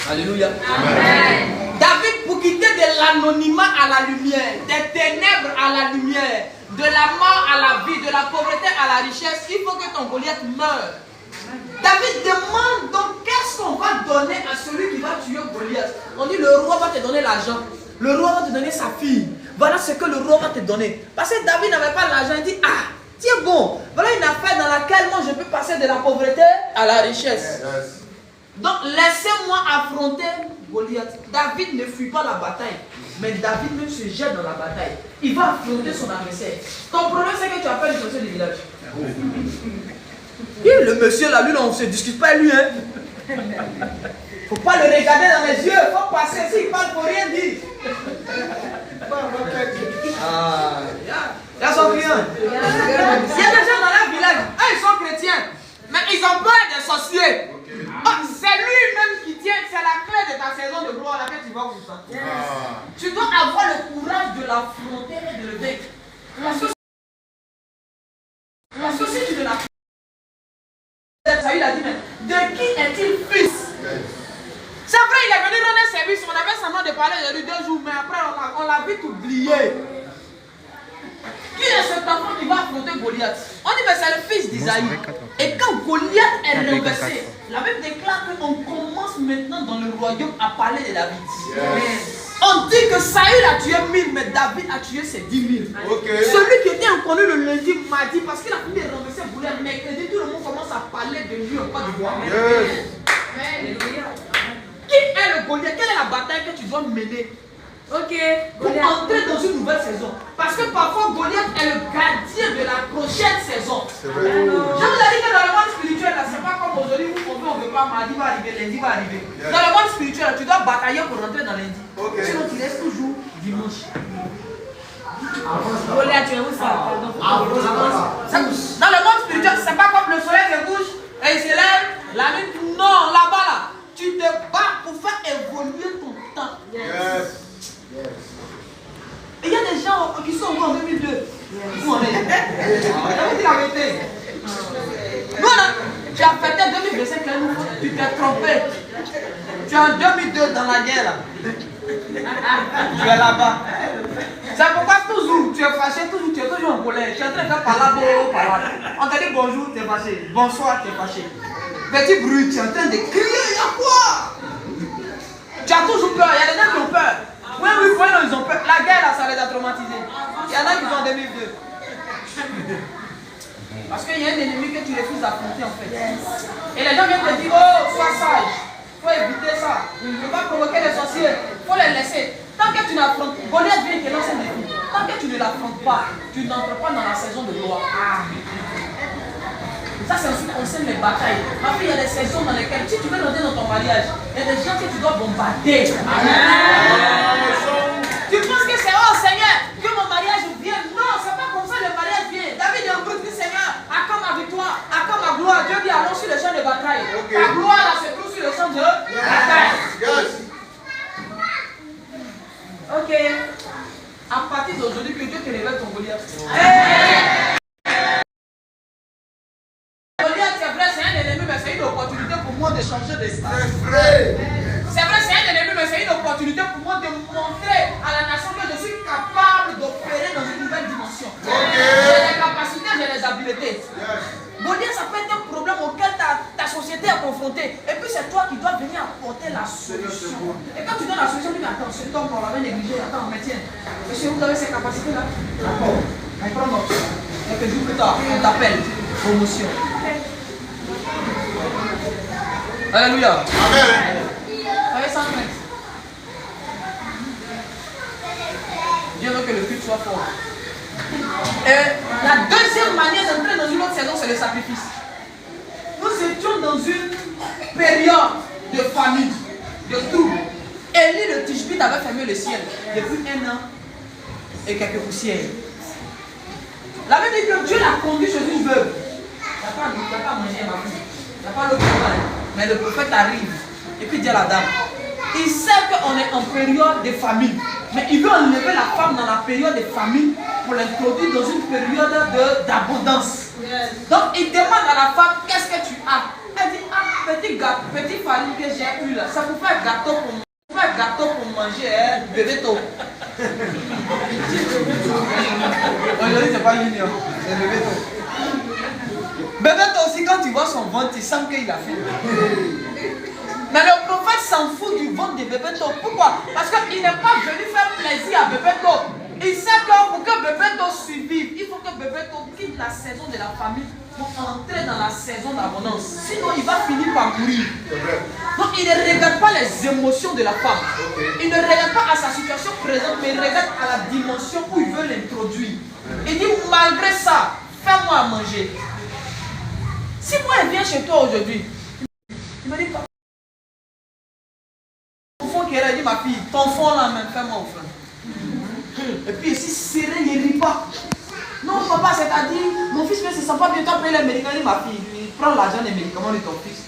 Alléluia. Amen. David, pour quitter de l'anonymat à la lumière, des ténèbres à la lumière, de la mort à la vie, de la pauvreté à la richesse, il faut que ton Goliath meure. David demande donc qu'est-ce qu'on va donner à celui qui va tuer Goliath. On dit le roi va te donner l'argent, le roi va te donner sa fille. Voilà ce que le roi va te donner. Parce que David n'avait pas l'argent, il dit ah, tiens bon, voilà une affaire dans laquelle moi je peux passer de la pauvreté à la richesse. Donc laissez-moi affronter Goliath. David ne fuit pas la bataille, mais David même se jette dans la bataille. Il va affronter son adversaire. Ton problème c'est que tu appelles le monsieur du village. Et le monsieur là, lui là, on ne se discute pas lui. Hein. Faut pas le regarder dans les yeux, faut passer ici, il parle pour rien dire. Ah, il y a son client. Il y a des gens dans leur village, eux ils sont chrétiens, mais ils ont peur des sorciers. Ah, c'est lui-même qui tient, c'est la clé de ta saison de gloire à laquelle tu vas vous sentir. Tu dois avoir le courage de l'affronter et de le vaincre. Parce que si tu ne l'affrontes, Saül a dit, mais de qui est-il fils? C'est vrai, il est venu rendre un service, on avait seulement de parler de lui 2 jours, mais après on l'a vite oublié. Qui est cet enfant qui va affronter Goliath? On dit, mais c'est le fils d'Isaïe. Et quand Goliath est renversé, la Bible déclare qu'on commence maintenant dans le royaume à parler de David. On dit que Saül a tué 1000, mais David a tué ses 10 000. Celui qui était inconnu le lundi, mardi, parce qu'il a fini de renverser Goliath, mercredi, tout le monde commence à parler de lui en Côte d'Ivoire. Qui est le Goliath? Quelle est la bataille que tu dois mener? Pour entrer dans une nouvelle saison. Parce que parfois Goliath est le gardien de la prochaine saison. Je vous ai dit que dans le monde spirituel, c'est pas comme aujourd'hui où on veut pas, mardi va arriver, lundi va arriver. Dans le monde spirituel, tu dois batailler pour rentrer dans lundi. Sinon tu restes toujours dimanche. Goliath, tu es où ça? Dans le monde spirituel, c'est pas comme le soleil se couche et il se lève, la nuit. Non, là-bas là, tu te bats pour faire évoluer ton temps. Et il y a des gens qui sont encore en 2002. Où on est? J'avais dit la vérité. Voilà, tu as fêté 2025, tu t'es trompé. Tu es en 2002 dans la guerre là. Tu es là-bas. C'est pourquoi toujours tu es fâché, toujours tu es toujours en colère. Tu es en train de faire par là, par là. On te dit bonjour, tu es fâché. Bonsoir, tu es fâché. Petit bruit, tu es en train de crier, il y a quoi? Tu as toujours peur, il y a des gens qui ont peur. Oui, ils ont peur. La guerre là, ça les a traumatisés. Il y en a qui sont en 2002. Parce qu'il y a un ennemi que tu refuses d'affronter en fait. Et les gens viennent te dire, oh, sois sage. Il faut éviter ça. Il ne faut pas provoquer les sorciers. Il faut les laisser. Tant que tu n'affrontes pas, Goliath vient te lancer un défi. Tant que tu ne l'affrontes pas, tu n'entres pas dans la saison de gloire. Ça, c'est aussi concerne les batailles. Ma fille, il y a des saisons dans lesquelles, si tu veux rentrer dans ton mariage, il y a des gens que tu dois bombarder. Tu penses que c'est, oh Seigneur, que mon mariage vienne. Non, c'est pas comme ça le mariage vient. David est en train de dire, Seigneur, accorde ma victoire, accorde ma gloire. Dieu dit, allons sur le champ de bataille. La gloire là se trouve sur le champ de bataille. Ok. À partir d'aujourd'hui, que Dieu te révèle ton Goliath. De changer de stade. C'est vrai, c'est un ennemi, mais c'est une opportunité pour moi de montrer à la nation que je suis capable d'opérer dans une nouvelle dimension. J'ai les capacités, j'ai les habiletés. Goliath, ça peut être un problème auquel ta société est confrontée. Et puis c'est toi qui dois venir apporter la solution. Et quand tu donnes la solution, tu dis attends, cet homme, on l'avait négligé, attends, mais tiens, monsieur, vous avez ces capacités-là? D'accord, on prend note. Quelques jours plus tard, on t'appelle, promotion. Alléluia. Amen. Soyez sans crainte. Dieu veut que le culte soit fort. Et la deuxième manière d'entrer dans une autre saison, c'est le sacrifice. Nous étions dans une période de famine, de trouble. Élie le Tishbite avait fermé le ciel depuis 1 an et quelques poussières. La Bible dit que Dieu l'a conduit chez une veuve. Il n'a pas mangé ma fille. Il n'a pas l'eau pour mal. Mais le prophète arrive et puis dit à la dame, il sait qu'on est en période de famine, mais il veut enlever la femme dans la période de famine pour l'introduire dans une période d'abondance. Donc il demande à la femme, qu'est-ce que tu as? Elle dit, ah, petit farine que j'ai eu là, ça peut faire gâteau pour manger, bébé tôt. Aujourd'hui, c'est pas Junior, c'est Bebeto. Bebeto aussi, quand tu vois son ventre, tu sens qu'il a faim. Mais le prophète s'en fout du ventre de Bebeto. Pourquoi? Parce qu'il n'est pas venu faire plaisir à Bebeto. Il sait que pour que Bebeto survive, il faut que Bebeto quitte la saison de la famille pour entrer dans la saison d'abondance. Sinon, il va finir par mourir. Donc, il ne regarde pas les émotions de la femme. Il ne regarde pas à sa situation présente, mais il regarde à la dimension où il veut l'introduire. Il dit, malgré ça, fais-moi à manger. Si moi, elle vient chez toi aujourd'hui, il me dit, ton fond qui est dit, ma fille, ton fond là même, fais-moi au fond. Et puis ici, serré, il ne rit pas. Non, papa, c'est-à-dire, mon fils ne se sent pas bien, toi, paye les médicaments, il dit, ma fille, il prend l'argent des médicaments de ton fils.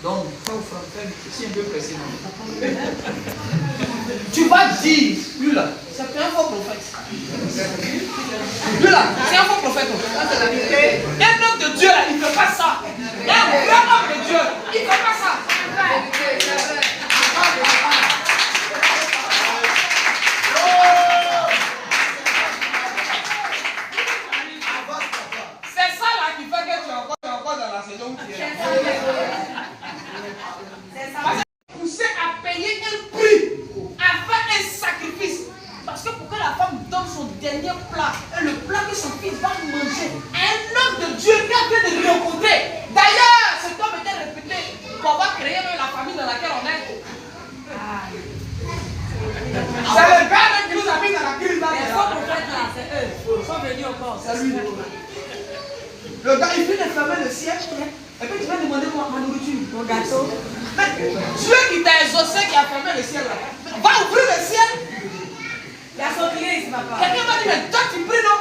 Donc, ça vous fera faire, c'est un peu pressé. Tu vas dire, lui là, c'est un faux prophète. Lui là, c'est un faux prophète. Un homme de Dieu là, il ne fait pas ça. Un vrai homme de Dieu, il ne fait pas ça. C'est ça là qui fait que tu es encore dans la saison où tu es. Poussé à payer un prix, à faire un sacrifice. Parce que pour que la femme donne son dernier plat, et le plat que son fils va manger, un homme de Dieu qui vient de le rencontrer. D'ailleurs, cet homme était répété qu'on va créer même la famille dans laquelle on est. C'est le gars même qui nous a mis dans la crise là. Les faux prophètes là, c'est eux. Ils sont venus encore. C'est lui. Le gars, il vient de fermer le ciel. Et puis tu vas demander ma nourriture, mon gâteau. Mais Dieu qui t'a exaucé, qui a fermé le ciel là, va ouvrir le ciel. Il y a son client ici, papa. Quelqu'un va dire, mais toi tu pries non?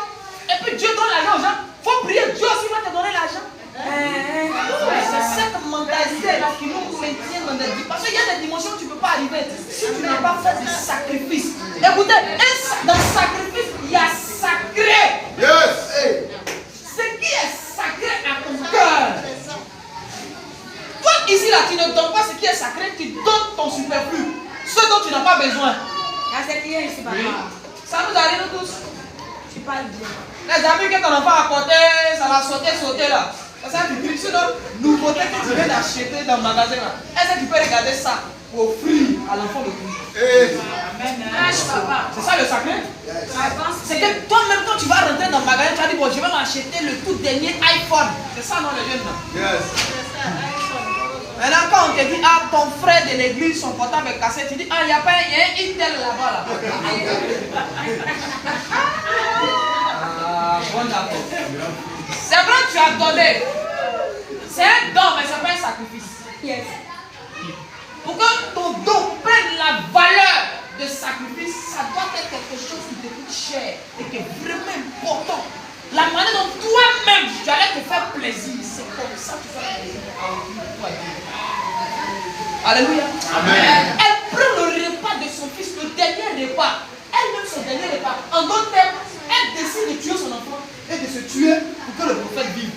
Et puis Dieu donne l'argent aux gens. Faut prier, Dieu aussi va te donner l'argent. C'est cette mentalité là qui nous maintient dans des dimensions. Parce qu'il y a des dimensions où tu ne peux pas arriver si tu n'as pas fait de sacrifice. Écoutez, dans le sacrifice, il y a sacré. Yes. Ce qui est sacré à ton cœur. Toi ici là, tu ne donnes pas ce qui est sacré, tu donnes ton superflu. Ce dont tu n'as pas besoin. Il y a ses clients ici, papa. Ça nous arrive tous. Tu parles bien. Les amis que ton enfant a apporté, ça va sauter là. C'est ça tu dis, sinon, nouveauté que tu viens d'acheter dans le magasin là. Est-ce que tu peux regarder ça pour offrir à l'enfant de Dieu? C'est ça le sacré? C'est que toi-même quand tu vas rentrer dans le magasin, tu vas dire, bon, je vais m'acheter le tout dernier iPhone. C'est ça non les jeunes là? Yes. Maintenant quand on te dit, ah ton frère de l'église, son portable est cassé, tu dis, ah il y a pas un Intel là-bas là. Ah, bon d'accord. C'est vrai que tu as donné. C'est un don, mais c'est pas un sacrifice. Yes. Pour que ton don prenne la valeur de sacrifice, ça doit être quelque chose qui te coûte cher et qui est vraiment important. La manière dont toi-même tu allais te faire plaisir, c'est comme ça que tu fais plaisir à Dieu. Alléluia. Amen. Elle prend le repas de son fils, le dernier repas. Elle-même son dernier repas. En d'autres termes, elle décide de tuer son enfant et de se tuer pour que le prophète vive.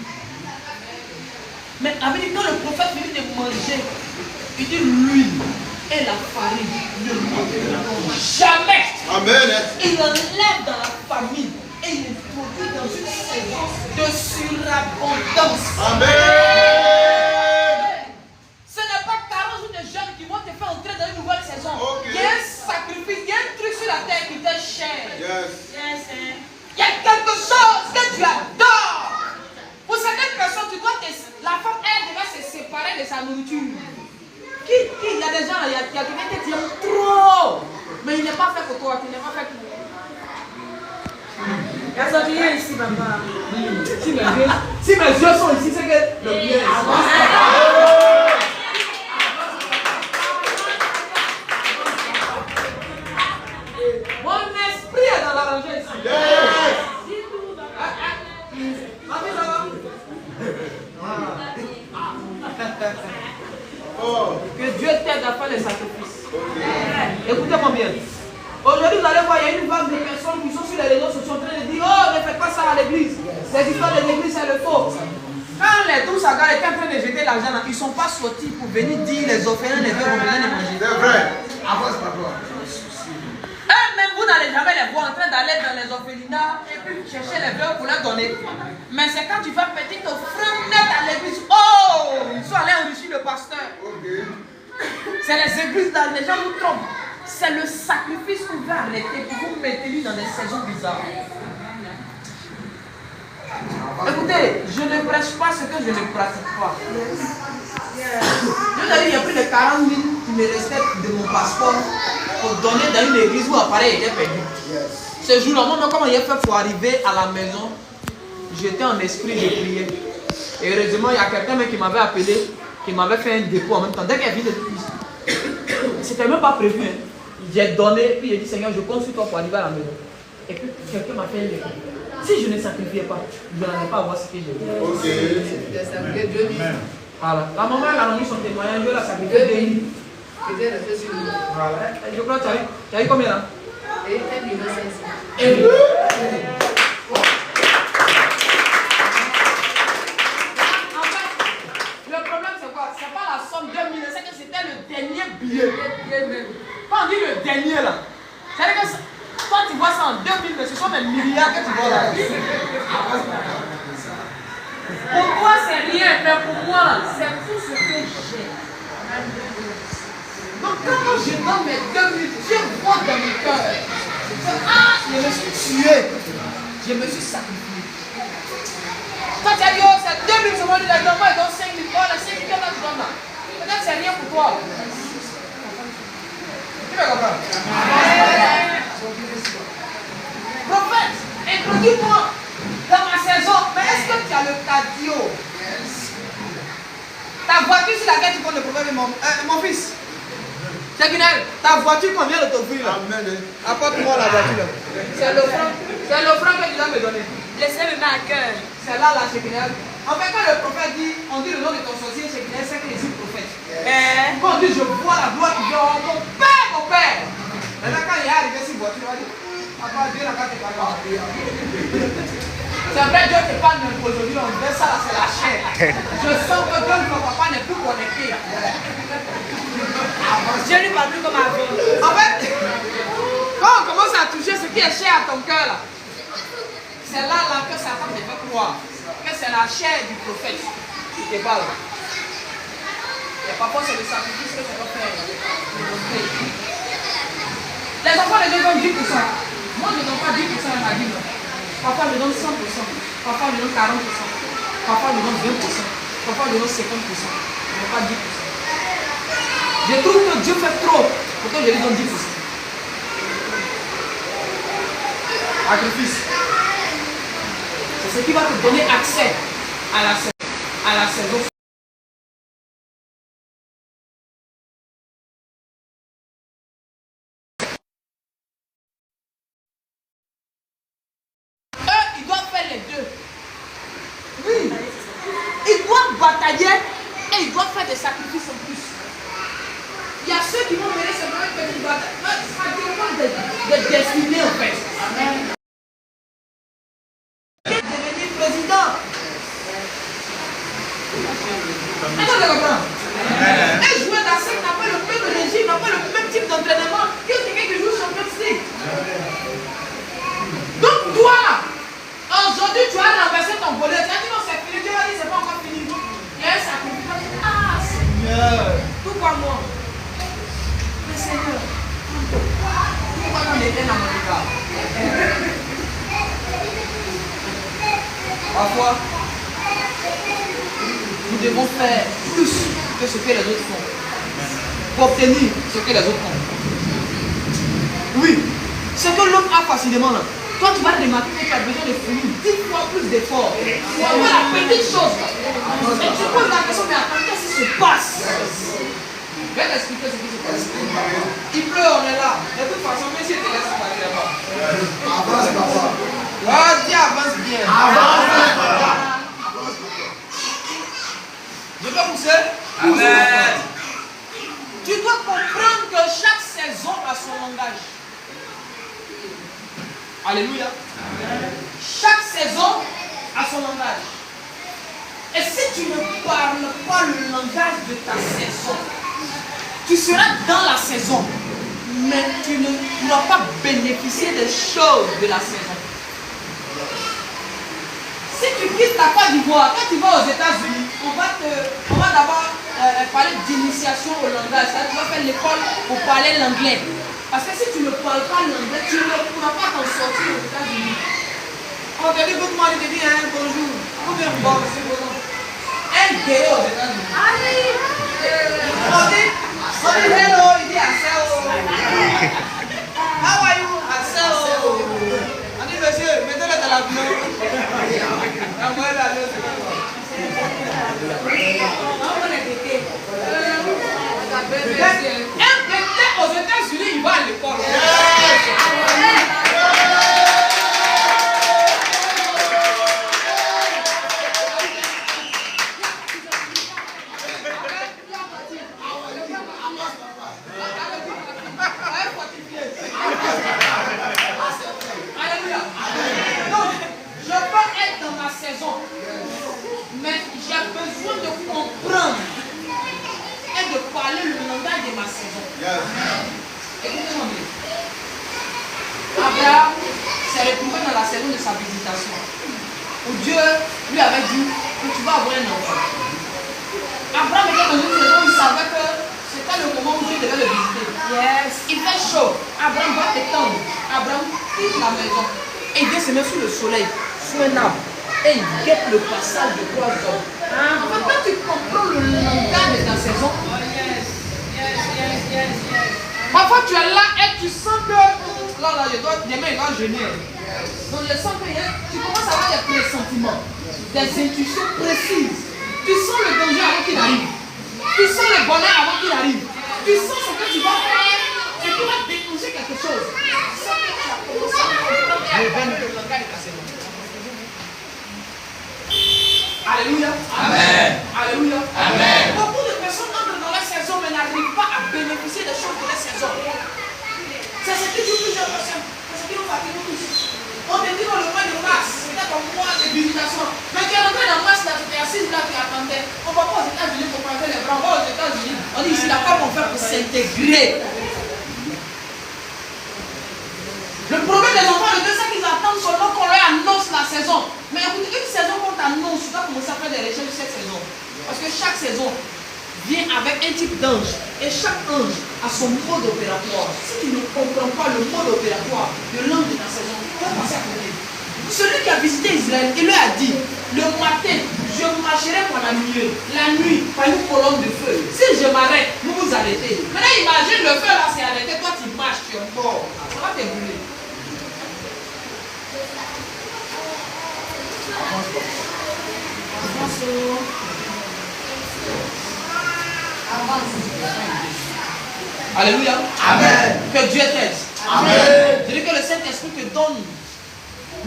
Mais avec quand le prophète finit de manger, il dit l'huile et la farine ne manqueront jamais. Amen. Il enlève dans la famille et il introduit dans une saison de surabondance. Amen. Ce n'est pas 40 jours de jeunes qui vont te faire entrer dans une nouvelle saison. Okay. Il y a un sacrifice, il y a un truc sur la terre qui t'est cher. Yes. Il y a quelque chose que tu adores. Pour certaines personnes, tu dois la femme, elle devrait se séparer de sa nourriture. Il y a des gens, il y a quelqu'un qui t'aime trop. Mais il n'est pas fait pour toi, il n'est pas fait pour toi. Il y a son client ici, papa. Si mes yeux sont ici, c'est que le bien avance. Mon esprit est dans la rangée ici. Yes. Oh. Que Dieu t'aide à faire les sacrifices. Écoutez-moi bien. Aujourd'hui, vous allez voir, il y a une vague de personnes qui sont sur les réseaux sociaux en train de dire, oh, ne faites pas ça à l'église. Les histoires de l'église, c'est le faux. Quand les 12 agars étaient en train de jeter l'argent, ils ne sont pas sortis pour venir dire les orphelins, les veuves, on venir les manger. C'est vrai. Avance, papa. Mais vous vous n'allez jamais les voir en train d'aller dans les orphelinats et puis chercher les veuves pour leur donner. Mais c'est quand tu fais petite offrande nette à l'église. Oh, ils sont allés enrichir le pasteur. C'est les églises là, les gens nous trompent. C'est le sacrifice qu'on veut arrêter pour vous mettre lui dans des saisons bizarres. Écoutez, je ne prêche pas ce que je ne pratique pas. Je vous ai dit, il y a plus de 40 000 qui me restait de mon passeport pour donner dans une église où l'appareil était perdu. Ce jour-là, moi, comment il a fait pour arriver à la maison, j'étais en esprit, je priais. Et heureusement, il y a quelqu'un qui m'avait appelé, qui m'avait fait un dépôt en même temps. Dès qu'elle vient de c'était même pas prévu. Hein. J'ai donné, puis j'ai dit, Seigneur, je compte sur toi pour arriver à la maison. Et puis quelqu'un m'a fait un dépôt. Si je ne sacrifiais pas, je n'allais pas avoir ce que j'ai dit. Ok. Voilà. La maman elle a rendu son témoignage, je l'ai sacrifié 2 000. Voilà. Je crois que tu as eu combien là? Et 1 500. En fait, le problème c'est quoi? C'est pas la somme 2 000, c'est que c'était le dernier billet. Quand on dit le dernier là, c'est-à-dire que toi tu vois ça en 2 000, mais ce sont des milliards que tu vois là. Pour toi c'est rien, mais pour moi c'est tout ce que j'ai. Donc quand je donne mes 2 000, je vois dans mon cœur. Ah, je me suis tué. Je me suis sacrifié. Quand tu as dit, oh, c'est 2 000 secondes, il a dit, moi, il donne 5 000. Oh, la 5 000, là, tu donnes là. Peut-être c'est rien pour toi. Tu me comprends? Prophète, introduis-moi dans ma saison. Mais est-ce que tu as le cadio? Ta voiture sur laquelle tu comptes le prophète, mon fils. C'est ta voiture, combien de t'offrir là? Apporte-moi la voiture là. C'est l'offrande que tu dois me donner. Laissez-le mettre à cœur. C'est là, la Shekinah. En fait, quand le prophète dit, on dit le nom de ton sorcier Shekinah, c'est qu'il est prophète. Quand on dit, je vois la gloire qui vient, mon père, mon père. Maintenant, quand il est arrivé sur voiture, il va dire, papa, Dieu n'a pas te parler. C'est vrai, Dieu te parle même aujourd'hui, on dit ça là, c'est la chair. Je sens que Dieu, mon papa, n'est plus connecté. Dieu lui parle plus comme avant. En fait, quand on commence à toucher ce qui est cher à ton cœur, là, c'est là que Satan te fait croire que c'est la chair du prophète qui te parle. Et parfois, c'est le sacrifice que ça doit faire. Les enfants, les deux donnent 10%. Moi, je ne donne pas 10% à ma Bible. Parfois, je donne 100%. Parfois, je donne 40%. Parfois, je donne 20%. Parfois, je donne 50%. Je ne donne pas 10%. Je trouve que Dieu fait trop pour que je lui donne 10%. Sacrifice. C'est ce qui va te donner accès à la saison. Eux, ils doivent faire les deux. Oui. Ils doivent batailler et ils doivent faire des sacrifices en plus. Il y a ceux qui vont mener seulement une petite bataille. Ça dépend des destinées en fait. Amen. Devenir président. Est-ce que tu comprends? Un joueur d'Assec n'a pas le même régime, n'a pas le même type d'entraînement que quelqu'un qui joue Champions League. Donc toi, aujourd'hui tu as renversé ton volet. Tu as dit non, c'est fini. Dieu a dit c'est pas encore fini. Il y a un sacrifice. Ah Seigneur. Pourquoi moi? Mais Seigneur, pourquoi on était dans mon regard? Parfois, nous devons faire plus que ce que les autres font pour obtenir ce que les autres font. Oui, ce que l'autre a facilement là. Toi, tu vas remarquer que tu as besoin de fournir 10 fois plus d'efforts pour avoir la petite chose. Et tu poses la question, mais attends, qu'est-ce qui se passe? Je vais t'expliquer ce qui se passe. Il pleut, on est là. De toute façon, même si tu te laisses parler là-bas. Avance, papa. Vas-y, avance bien. Je peux pousser? Amen. Tu dois comprendre que chaque saison a son langage. Alléluia. Amen. Chaque saison a son langage. Et si tu ne parles pas le langage de ta saison, tu seras dans la saison, mais tu ne pourras pas bénéficier des choses de la saison. Si tu quittes ta Côte d'Ivoire, quand tu vas aux États-Unis, on va d'abord parler d'initiation au langage. Tu vas faire l'école pour parler l'anglais. Parce que si tu ne parles pas l'anglais, tu ne pourras pas t'en sortir aux États-Unis. On te dit good morning, tu dis bonjour. Combien de fois c'est bon? Un gay aux États-Unis. On dit hello, il dit asseo. How are you? Asseo. On dit monsieur, mettez-le dans l'avion. Envoyez l'avion, c'est pas quoi. Un bébé aux États-Unis, il va à l'école. Mais j'ai besoin de comprendre et de parler le langage de ma saison. Écoutez-moi bien. Abraham s'est retrouvé dans la saison de sa visitation, où Dieu lui avait dit que tu vas avoir un enfant. Abraham était dans une saison où il savait que c'était le moment où Dieu devait le visiter. Il fait chaud. Abraham va t'étendre. Abraham quitte la maison et il vient se mettre sous le soleil, sous un arbre. Et il guette le passage de 3 hommes. En fait, quand tu comprends le langage de ta saison, parfois tu es là et tu sens que là, demain il va jeûner. Donc je sens que tu commences à avoir des pressentiments, des intuitions précises. Tu sens le danger avant qu'il arrive. Tu sens le bonheur avant qu'il arrive. Tu sens ce que tu vas faire et tu vas déclencher quelque chose. Tu sens que tu as commencé à comprendre et à connaître le langage de ta saison. Alléluia. Amen. Alléluia. Amen. Beaucoup de personnes entrent dans la saison mais n'arrivent pas à bénéficier des choses de la saison. C'est ce qui joue plusieurs personnes. C'est ce qui nous fatigue tous. On te dit dans le mois de mars, c'était ton mois de visitation. Mais tu es rentré dans mars, là, tu étais assise là, tu attendais. On va pas aux États-Unis pour prendre les bras. On va aux États-Unis. On dit ici, la femme, on fait pour s'intégrer. Le problème des enfants, c'est qu'ils attendent seulement qu'on leur annonce la saison. Mais écoutez, une saison qu'on t'annonce, tu dois commencer à faire des recherches cette saison. Parce que chaque saison vient avec un type d'ange. Et chaque ange a son mode opératoire. Si tu ne comprends pas le mode opératoire de l'ange de ta saison, tu vas passer à côté. Celui qui a visité Israël, il lui a dit, le matin, je marcherai par la nuit, par une colonne de feu. Si je m'arrête, vous vous arrêtez. Maintenant imagine le feu là s'est arrêté, toi tu marches, tu es mort. Ça va te brûler. Alléluia. Amen. Que Dieu t'aide. Amen. Je dis que le Saint-Esprit te donne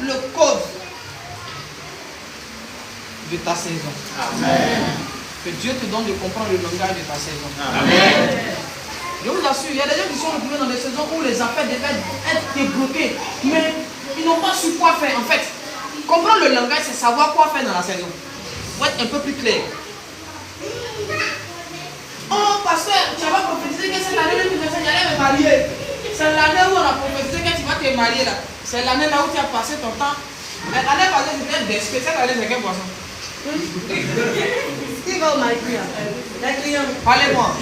le code de ta saison. Amen. Que Dieu te donne de comprendre le langage de ta saison. Amen. Je vous assure, il y a des gens qui sont retrouvés dans des saisons où les affaires devaient être débloquées, mais ils n'ont pas su quoi faire. En fait, comprendre le langage, c'est savoir quoi faire dans la saison. Pour être un peu plus clair. Oh, pasteur, tu vas prophétiser que c'est l'année où j'allais me marier. C'est l'année où on a prophétisé que tu vas te marier là. C'est l'année là où tu as passé ton temps. Mais l'année passée, tu viens d'espérer. Cette année, c'est quel poisson? Qui va au mari? La cliente. Parlez-moi.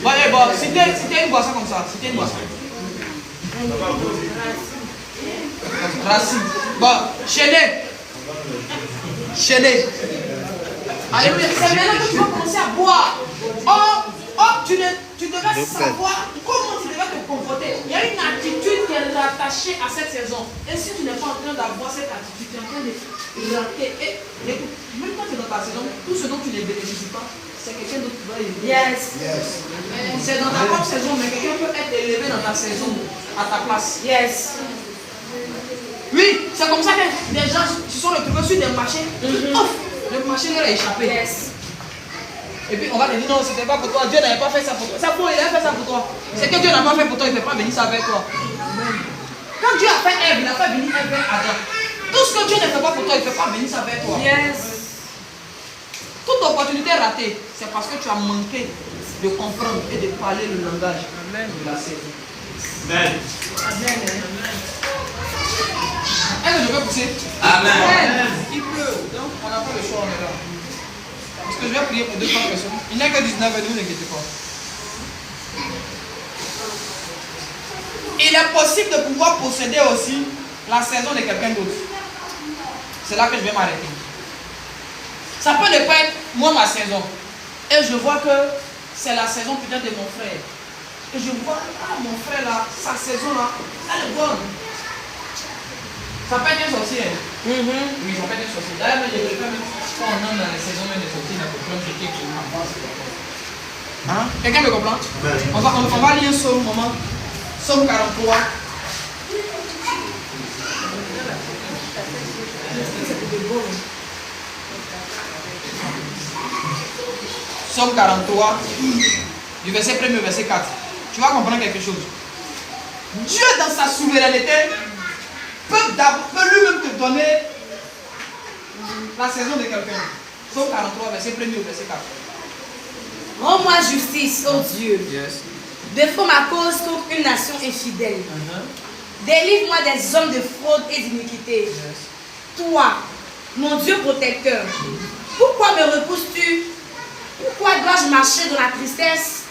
Bon, c'était une boisson comme ça. C'était une boisson. Racine. Bon, chaîné. Alléluia. C'est maintenant que tu vas commencer à boire. Tu devais savoir comment tu devais te comporter. Il y a une attitude qui est rattachée à cette saison. Et si tu n'es pas en train d'avoir cette attitude, tu es en train de rater. Et écoute, même quand tu es dans ta saison, tout ce dont tu ne bénéficies pas, c'est quelqu'un d'autre qui va élever. Yes. C'est dans ta propre saison, mais quelqu'un peut être élevé dans ta saison à ta place. Yes. Oui, c'est comme ça que des gens se sont retrouvés sur des marchés. Ouf, le marché leur a échappé. Yes. Et puis on va te dire non, c'était pas pour toi, Dieu n'avait pas fait ça pour toi. Ça pour il a fait ça pour toi. C'est que Dieu n'a pas fait pour toi, il ne fait pas venir ça avec toi. Quand Dieu a fait Ève, il a fait venir Ève avec Adam. Tout ce que Dieu ne fait pas pour toi, il ne fait pas venir ça avec toi. Yes. Toute opportunité ratée, c'est parce que tu as manqué de comprendre et de parler le langage de la saison. Amen. Est-ce que je peux pousser? Amen. Il pleut, donc on n'a pas le choix, on est là. Parce que je vais prier pour 200 personnes. Il n'y a que 19 et ne vous inquiétez pas. Il est possible de pouvoir posséder aussi la saison de quelqu'un d'autre. C'est là que je vais m'arrêter. Ça peut ne pas être moi ma saison. Et je vois que c'est la saison peut-être de mon frère. Et je vois, mon frère là, sa saison là, elle est bonne. Ça peut être un sorcier. Oui, ça peut être un sorcier. D'ailleurs, je ne peux pas même quand on entre dans les saisons même de sorcier, il faut prendre quelqu'un qui m'en passe. Quelqu'un me comprend? On va lire un psaume, moment. Psaume 43. Psaume 43, du verset 1er au verset 4. Tu vas comprendre quelque chose. Dieu, dans sa souveraineté, peut lui-même te donner la saison de quelqu'un. Psaume 43, verset 1er au verset 4. Rends-moi justice, ô Dieu. Yes. Défends ma cause contre une nation infidèle. Délivre-moi des hommes de fraude et d'iniquité. Yes. Toi, mon Dieu protecteur, pourquoi me repousses-tu? Pourquoi dois-je marcher dans la tristesse?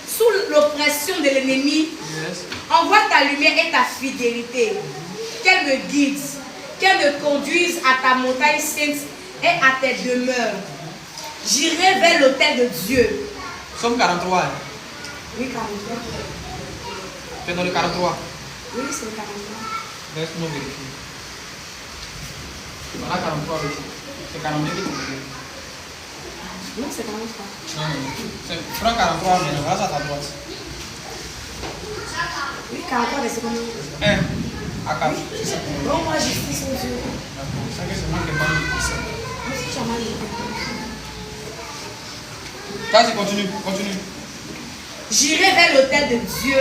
Sous l'oppression de l'ennemi, Yes. envoie ta lumière et ta fidélité. Qu'elle me guide, qu'elle me conduise à ta montagne sainte et à tes demeures. J'irai vers l'autel de Dieu. Psaume 43. Oui, 43. Tu es dans le 43. Oui, c'est le 43. Laisse-nous vérifier. Voilà 43 aussi. C'est 42 qui est compliqué. Non, c'est 43. Non. Prends 43, mais voilà à ta droite. Oui, 43, mais c'est combien? 1 à 4. Rends-moi justice, mon Dieu. D'accord. C'est que c'est moi qui ai pas mis ça. Est-ce que tu as mal écouté? Vas-y, continue, continue. J'irai vers l'autel de Dieu.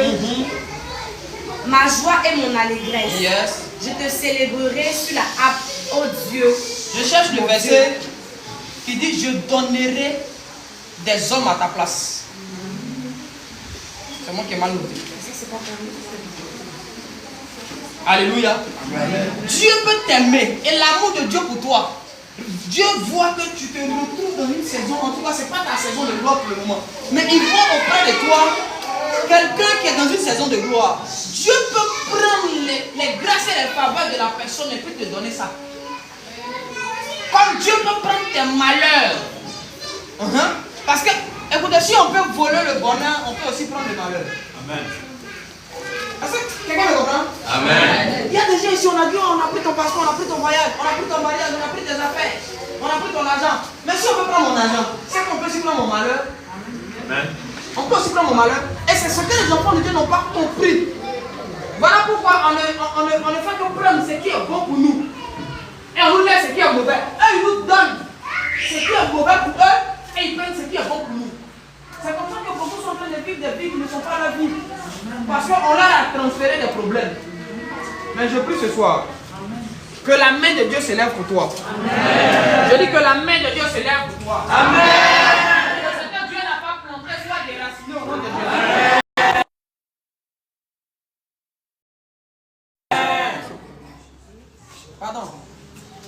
Ma joie et mon allégresse. Yes. Je te célébrerai sur la harpe, ô Dieu. Je cherche le verset qui dit je donnerai des hommes à ta place. C'est moi qui ai mal noté. C'est pas permis. Alléluia. Amen. Dieu peut t'aimer et l'amour de Dieu pour toi. Dieu voit que tu te retrouves dans une saison, en tout cas, ce n'est pas ta saison de gloire pour le moment. Mais il voit auprès de toi quelqu'un qui est dans une saison de gloire. Dieu peut prendre les grâces et les faveurs de la personne et peut te donner ça. Comme Dieu peut prendre tes malheurs. Parce que, écoutez, si on peut voler le bonheur, on peut aussi prendre le malheur. Amen. Est-ce que quelqu'un me comprend? Amen. Il y a des gens ici, on a dit, on a pris ton passeport, on a pris ton voyage, on a pris ton mariage, on a pris tes affaires, on a pris ton argent. Mais si on peut prendre mon argent, c'est qu'on peut aussi prendre mon malheur. Amen. On peut aussi prendre mon malheur. Et c'est ce que les enfants de Dieu n'ont pas compris. Voilà pourquoi on ne fait que prendre ce qui est bon pour nous. Et on nous laisse ce qui est mauvais. Eux, ils nous donnent ce qui est mauvais pour eux et ils prennent ce qui est bon pour nous. C'est comme ça que beaucoup sont en train de vivre des vies qui ne sont pas la vie. Parce qu'on leur a transféré des problèmes. Mais je prie ce soir que la main de Dieu se lève pour toi. Amen. Je dis que la main de Dieu se lève pour toi. Amen. Ce que Dieu n'a pas planté soit déraciné au nom de Dieu. Amen. Pardon.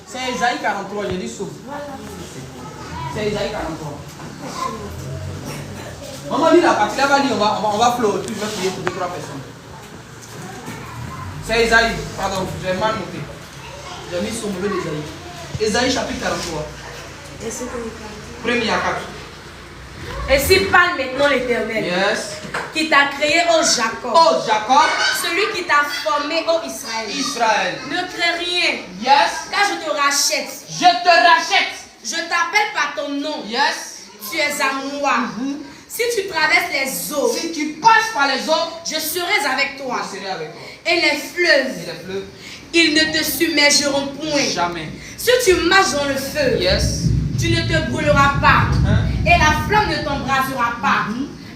C'est Isaïe 43, je dis souffle. C'est Isaïe 43. Maman lit la partie, là va lire, on va flotter, je vais prier pour 2-3 personnes. C'est Isaïe, pardon, j'ai mal noté. J'ai mis sur le mauvais d'Isaïe. Isaïe chapitre 43. Premier à 4. Ainsi parle maintenant l'Éternel, Yes. qui t'a créé, ô Jacob. Oh Jacob, Celui qui t'a formé, ô Israël. Israël. Ne crains rien, Yes. car je te rachète. Je te rachète. Je t'appelle par ton nom. Yes. Tu es à moi. Si tu traverses les eaux, Si tu passes par les eaux, je serai avec toi. je serai avec toi. Et les fleuves, Et les fleuves, ils ne te submergeront point. jamais. Si tu marches dans le feu, Yes. tu ne te brûleras pas. Et la flamme ne t'embrasera pas.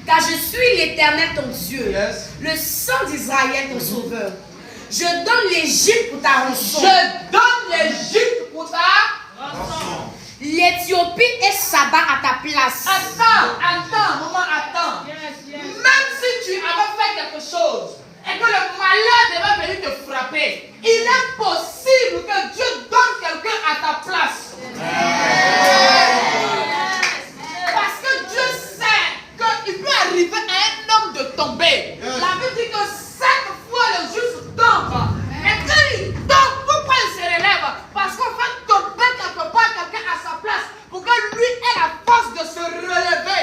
Car je suis l'Éternel ton Dieu, Yes. le sang d'Israël ton sauveur. Je donne l'Égypte pour ta rançon, Je donne l'Égypte pour ta. l'Éthiopie et Saba à ta place. Attends, maman, attends. Même si tu avais fait quelque chose, tomber. La Bible dit que 7 fois le juste tombe. Et quand il tombe, pourquoi il se relève? Parce qu'on va tomber quelque part, quelqu'un à sa place, pour que lui ait la force de se relever.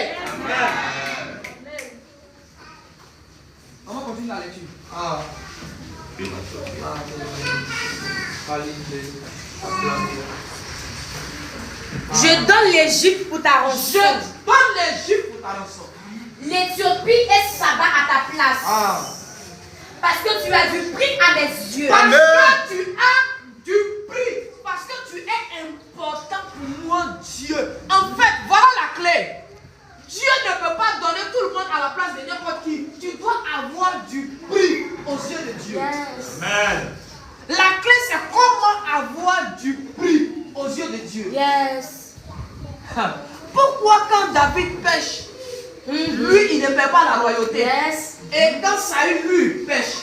On va continuer la lecture. Je donne l'Égypte pour ta rançon. Je donne l'Égypte pour ta rançon. L'Éthiopie et Saba à ta place. Parce que tu as du prix à mes yeux. Parce que tu as du prix. Parce que tu es important pour moi, Dieu. En fait, voilà la clé. Dieu ne peut pas donner tout le monde à la place de n'importe qui. Tu dois avoir du prix aux yeux de Dieu. Yes. Amen. La clé, c'est comment avoir du prix aux yeux de Dieu. Yes. Pourquoi quand David pêche, lui, il ne perd pas la royauté. Yes. Et quand Saül, lui, pêche,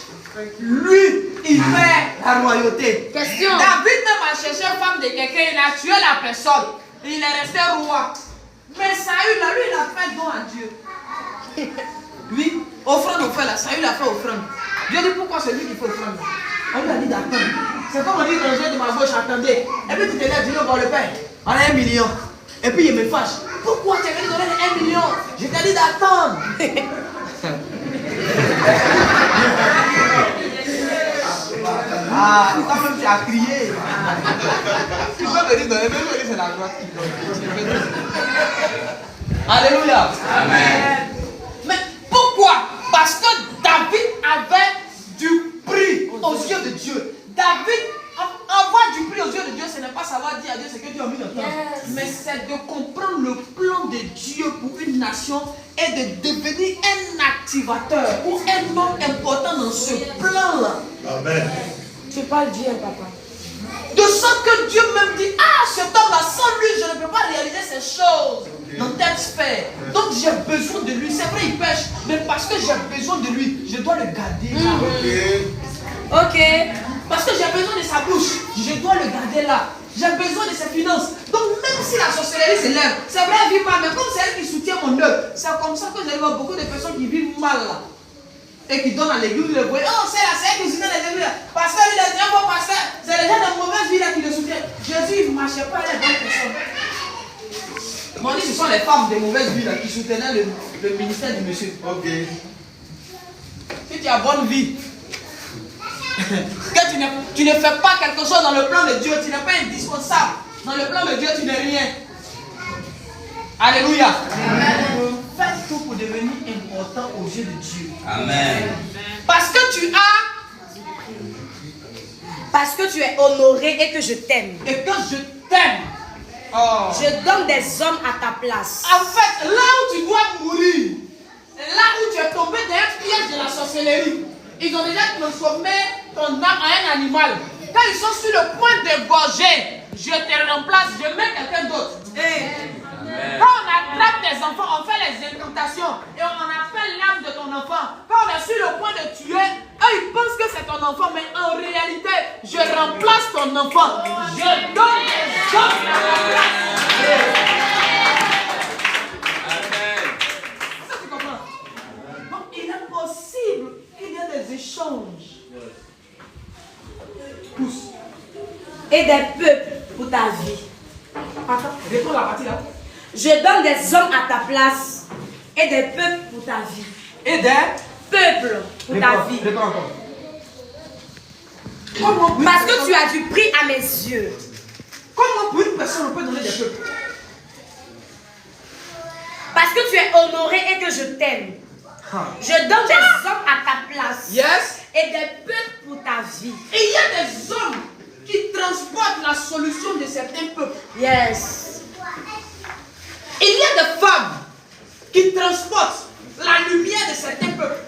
lui, il perd la royauté. Question. David même a cherché une femme de quelqu'un, il a tué la personne. Il est resté roi. Mais Saül, là, lui, il a fait don à Dieu. Lui, offrande au fait là, Saül a fait offrande. Dieu dit pourquoi c'est lui qui fait offrande. On lui a dit d'attendre. C'est comme on dit dans le jeu de ma gauche, attendez. Et puis tu te lèves, tu dis on va le pain. On a 1 million. Et puis il me fâche. Pourquoi tu es venu donner 1 million? Je t'ai dit d'attendre. Ah, toi-même tu as crié. Tu peux me dire, donner, même c'est la gloire qui donne. Alléluia. Amen. Mais pourquoi? Parce que David avait du prix aux yeux de Dieu. David, avoir du prix aux yeux de Dieu, ce n'est pas savoir dire à Dieu ce que Dieu a mis dans ton cœur. Mais c'est de comprendre le plan de Dieu pour une nation et de devenir un activateur ou un homme important dans ce plan-là. Amen. Tu parles bien, papa. De sorte que Dieu même dit, ah, cet homme-là, sans lui, je ne peux pas réaliser ces choses dans telle sphère. Donc j'ai besoin de lui. C'est vrai, il pêche, mais parce que j'ai besoin de lui, je dois le garder là. Ok. Parce que j'ai besoin de sa bouche, je dois le garder là. J'ai besoin de ses finances. Donc même si la sorcellerie s'élève, c'est vrai, elle vit mal, mais comme c'est elle qui soutient mon œuvre, c'est comme ça que j'ai vu beaucoup de personnes qui vivent mal là. Et qui donnent à l'église, le voient, oh c'est elle qui soutient les églises. Pasteur, il est un bon pasteur, c'est les gens de mauvaise vie là qui le soutiennent. Jésus, il ne marchait pas les bonnes personnes. On dit ce sont les femmes de mauvaise vie là qui soutenaient le ministère du monsieur. Ok. Si tu as bonne vie, que tu ne fais pas quelque chose dans le plan de Dieu, tu n'es pas indispensable. Dans le plan de Dieu, tu n'es rien. Alléluia. Amen. Fais tout pour devenir important aux yeux de Dieu. Amen. Parce que tu as. Parce que tu es honoré et que je t'aime. Et que je t'aime. Oh. Je donne des hommes à ta place. En fait, là où tu dois mourir, là où tu es tombé dans un piège de la sorcellerie, ils ont déjà transformé ton âme en un animal. Quand ils sont sur le point d'égorger, je te remplace, je mets quelqu'un d'autre. Quand on attrape tes enfants, on fait les incantations et on appelle l'âme de ton enfant. Quand on est sur le point de tuer, eux ils pensent que c'est ton enfant, mais en réalité, je remplace ton enfant. Je donne les hommes à ta place. Ça tu comprends? Donc il est possible qu'il y ait des échanges. Pousse. Et des peuples pour ta vie. Attends, réponds la partie là. Je donne des hommes à ta place et des peuples pour ta vie. Et des Peuples pour ta vie. Réponds encore. Comment Parce que tu as du prix à mes yeux. Comment pour une personne on peut donner des peuples? Parce que tu es honoré et que je t'aime. Je donne des hommes à ta place. Yes. Et des peuples pour ta vie. Et il y a des hommes qui transportent la solution de certains peuples. Yes. Il y a des femmes qui transportent la lumière de certains peuples.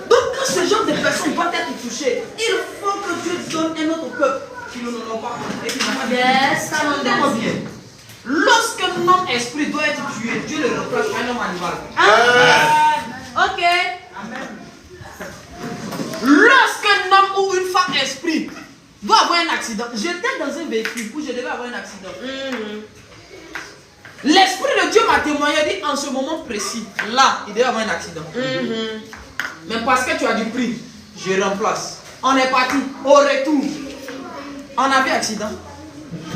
Donc quand ce genre de personnes doivent être touchées, il faut que Dieu donne un autre peuple qui ne l'ont pas et qui n'a pas de Yes, ça m'entend bien. Lorsqu'un homme esprit doit être tué, Dieu le remplace par un homme animal. Ok. Lorsqu'un homme ou une femme esprit doit avoir un accident, j'étais dans un véhicule où je devais avoir un accident. L'esprit de Dieu m'a témoigné, dit en ce moment précis, là, il devait y avoir un accident. Mais parce que tu as du prix, je remplace. On est parti, au retour. On avait accident.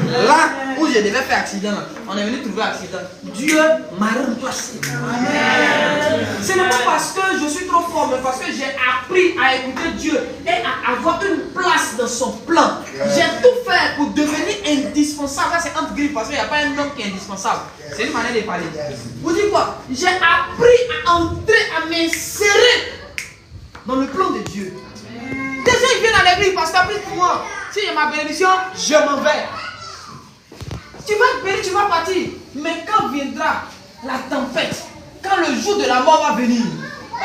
Là où je devais faire accident, là, on est venu trouver accident. Dieu m'a remplacé. Amen. Ce n'est pas parce que je suis trop fort, mais parce que j'ai appris à écouter Dieu et à avoir une place dans son plan. J'ai tout fait pour devenir indispensable. Là, c'est entre griffes parce qu'il n'y a pas un homme qui est indispensable. C'est une manière de parler. Vous dites quoi? J'ai appris à entrer, à m'insérer dans le plan de Dieu. Des gens ils viennent à l'église parce qu'après pour moi, si j'ai ma bénédiction, je m'en vais. Tu vas te bénir, tu vas partir. Mais quand viendra la tempête, quand le jour de la mort va venir,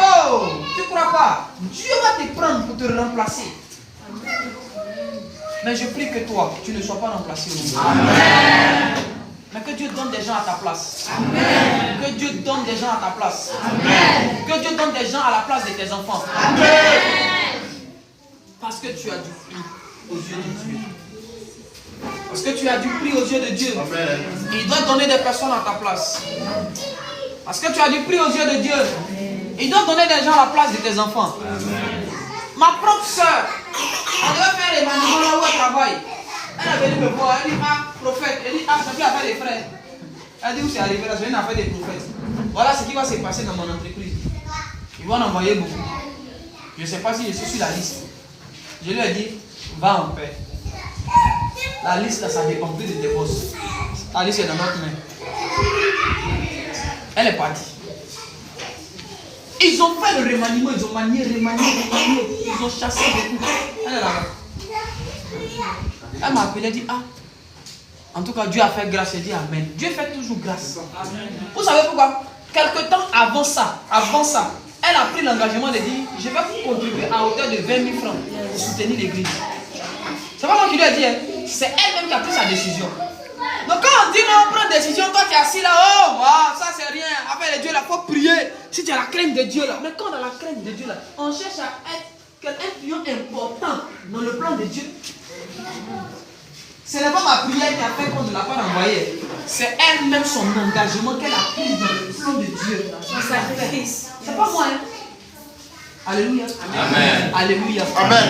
oh, tu ne crois pas, Dieu va te prendre pour te remplacer. Mais je prie que toi, tu ne sois pas remplacé. Amen. Mais que Dieu donne des gens à ta place. Amen. Que Dieu donne des gens à ta place. Amen. Que Dieu donne des gens à la place de tes enfants. Amen. Parce que tu as du prix aux yeux de Dieu. Parce que tu as du prix aux yeux de Dieu. Amen. Il doit donner des personnes à ta place. Parce que tu as du prix aux yeux de Dieu. Il doit donner des gens à la place de tes enfants. Amen. Ma propre soeur, elle devait faire les maniements là où elle travaille. Elle est venue me voir, elle dit, ah, prophète. Elle dit, ah, ça fait affaire des frères. Elle dit, où c'est arrivé là, c'est une affaire des prophètes. Voilà ce qui va se passer dans mon entreprise. Ils vont en envoyer beaucoup. Je ne sais pas si je suis sur la liste. Je lui ai dit, va en paix. La liste là, ça dépend plus de tes bosses. La liste est dans notre main. Elle est partie. Ils ont fait le remaniement, ils ont manié, ils ont chassé beaucoup. Elle est là-bas. Elle m'a appelé, elle dit, ah, en tout cas Dieu a fait grâce, elle dit amen. Dieu fait toujours grâce. Amen. Vous savez pourquoi? Quelque temps avant ça, elle a pris l'engagement de dire, je vais vous contribuer à hauteur de 20 000 francs pour soutenir l'église. C'est pas moi qui lui ai dit, hein. C'est elle-même qui a pris sa décision. Donc quand on dit non, on prend une décision, toi tu es assis là, oh, wow, ça c'est rien. Avec Dieu là, il faut prier. Si tu as la crainte de Dieu là, mais quand on a la crainte de Dieu là, on cherche à être un pion important dans le plan de Dieu. Ce n'est pas ma prière qui a fait qu'on ne l'a pas envoyé. C'est elle-même son engagement qu'elle a pris dans le plan de Dieu. Son sacrifice. C'est pas moi, hein. Alléluia. Amen. Alléluia. Amen.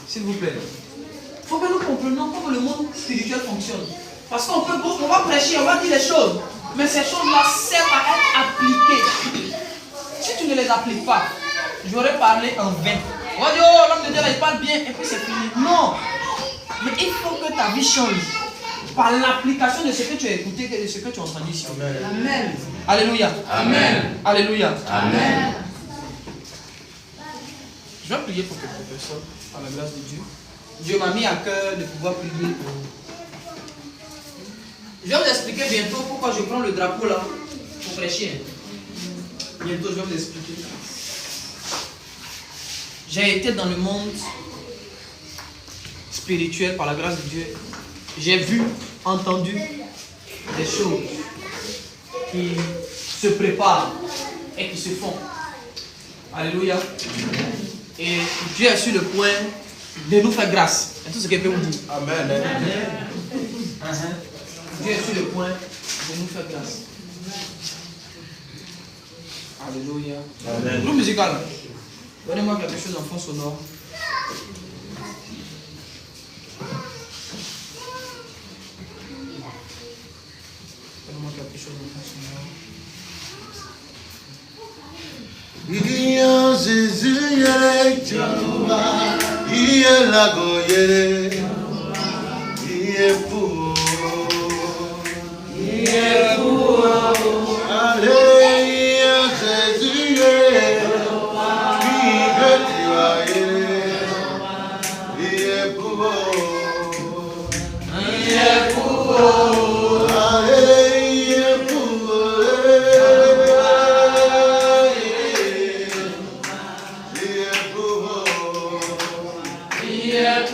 S'il vous plaît. Il faut que nous comprenions comment le monde spirituel fonctionne. Parce qu'on va prêcher, on va dire les choses. Mais ces choses-là servent à être appliquées. Si tu ne les appliques pas, j'aurais parlé en vain. On va dire, oh, l'homme de Dieu, là, il parle bien, et puis c'est fini. Non. Mais il faut que ta vie change. Par l'application de ce que tu as écouté et de ce que tu as entendu ici. Amen. Alléluia. Amen. Alléluia. Amen. Je vais prier pour quelques personnes, par la grâce de Dieu. Dieu m'a mis à cœur de pouvoir prier pour vous. Je vais vous expliquer bientôt pourquoi je prends le drapeau là pour prêcher. Bientôt, je vais vous expliquer. J'ai été dans le monde spirituel par la grâce de Dieu. J'ai vu, entendu des choses qui se préparent et qui se font. Alléluia. Et Dieu est sur le point de nous faire grâce. C'est tout ce qu'il peut vous dire. Amen. Dieu est sur le point de nous faire grâce. Alléluia. Groupe musical. Donnez-moi quelque chose en fond sonore. Donnez-moi quelque chose en fond sonore. Iya Jésus yere Jehovah, iya lago yere, iya pu, Alléluia Jésus yere, iya tiwa yere, iya pu, Alléluia pu. Yeah,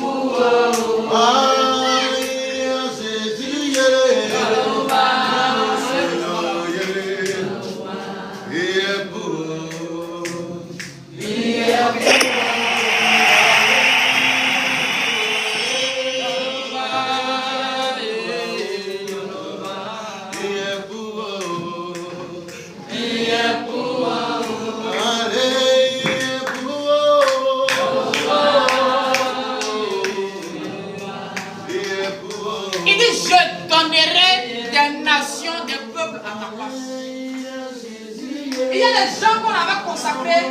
donnerai des nations, des peuples à ta place. Il y a des gens qu'on avait consacrés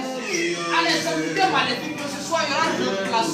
à les invités maléfiques, que ce soit, il y aura une place.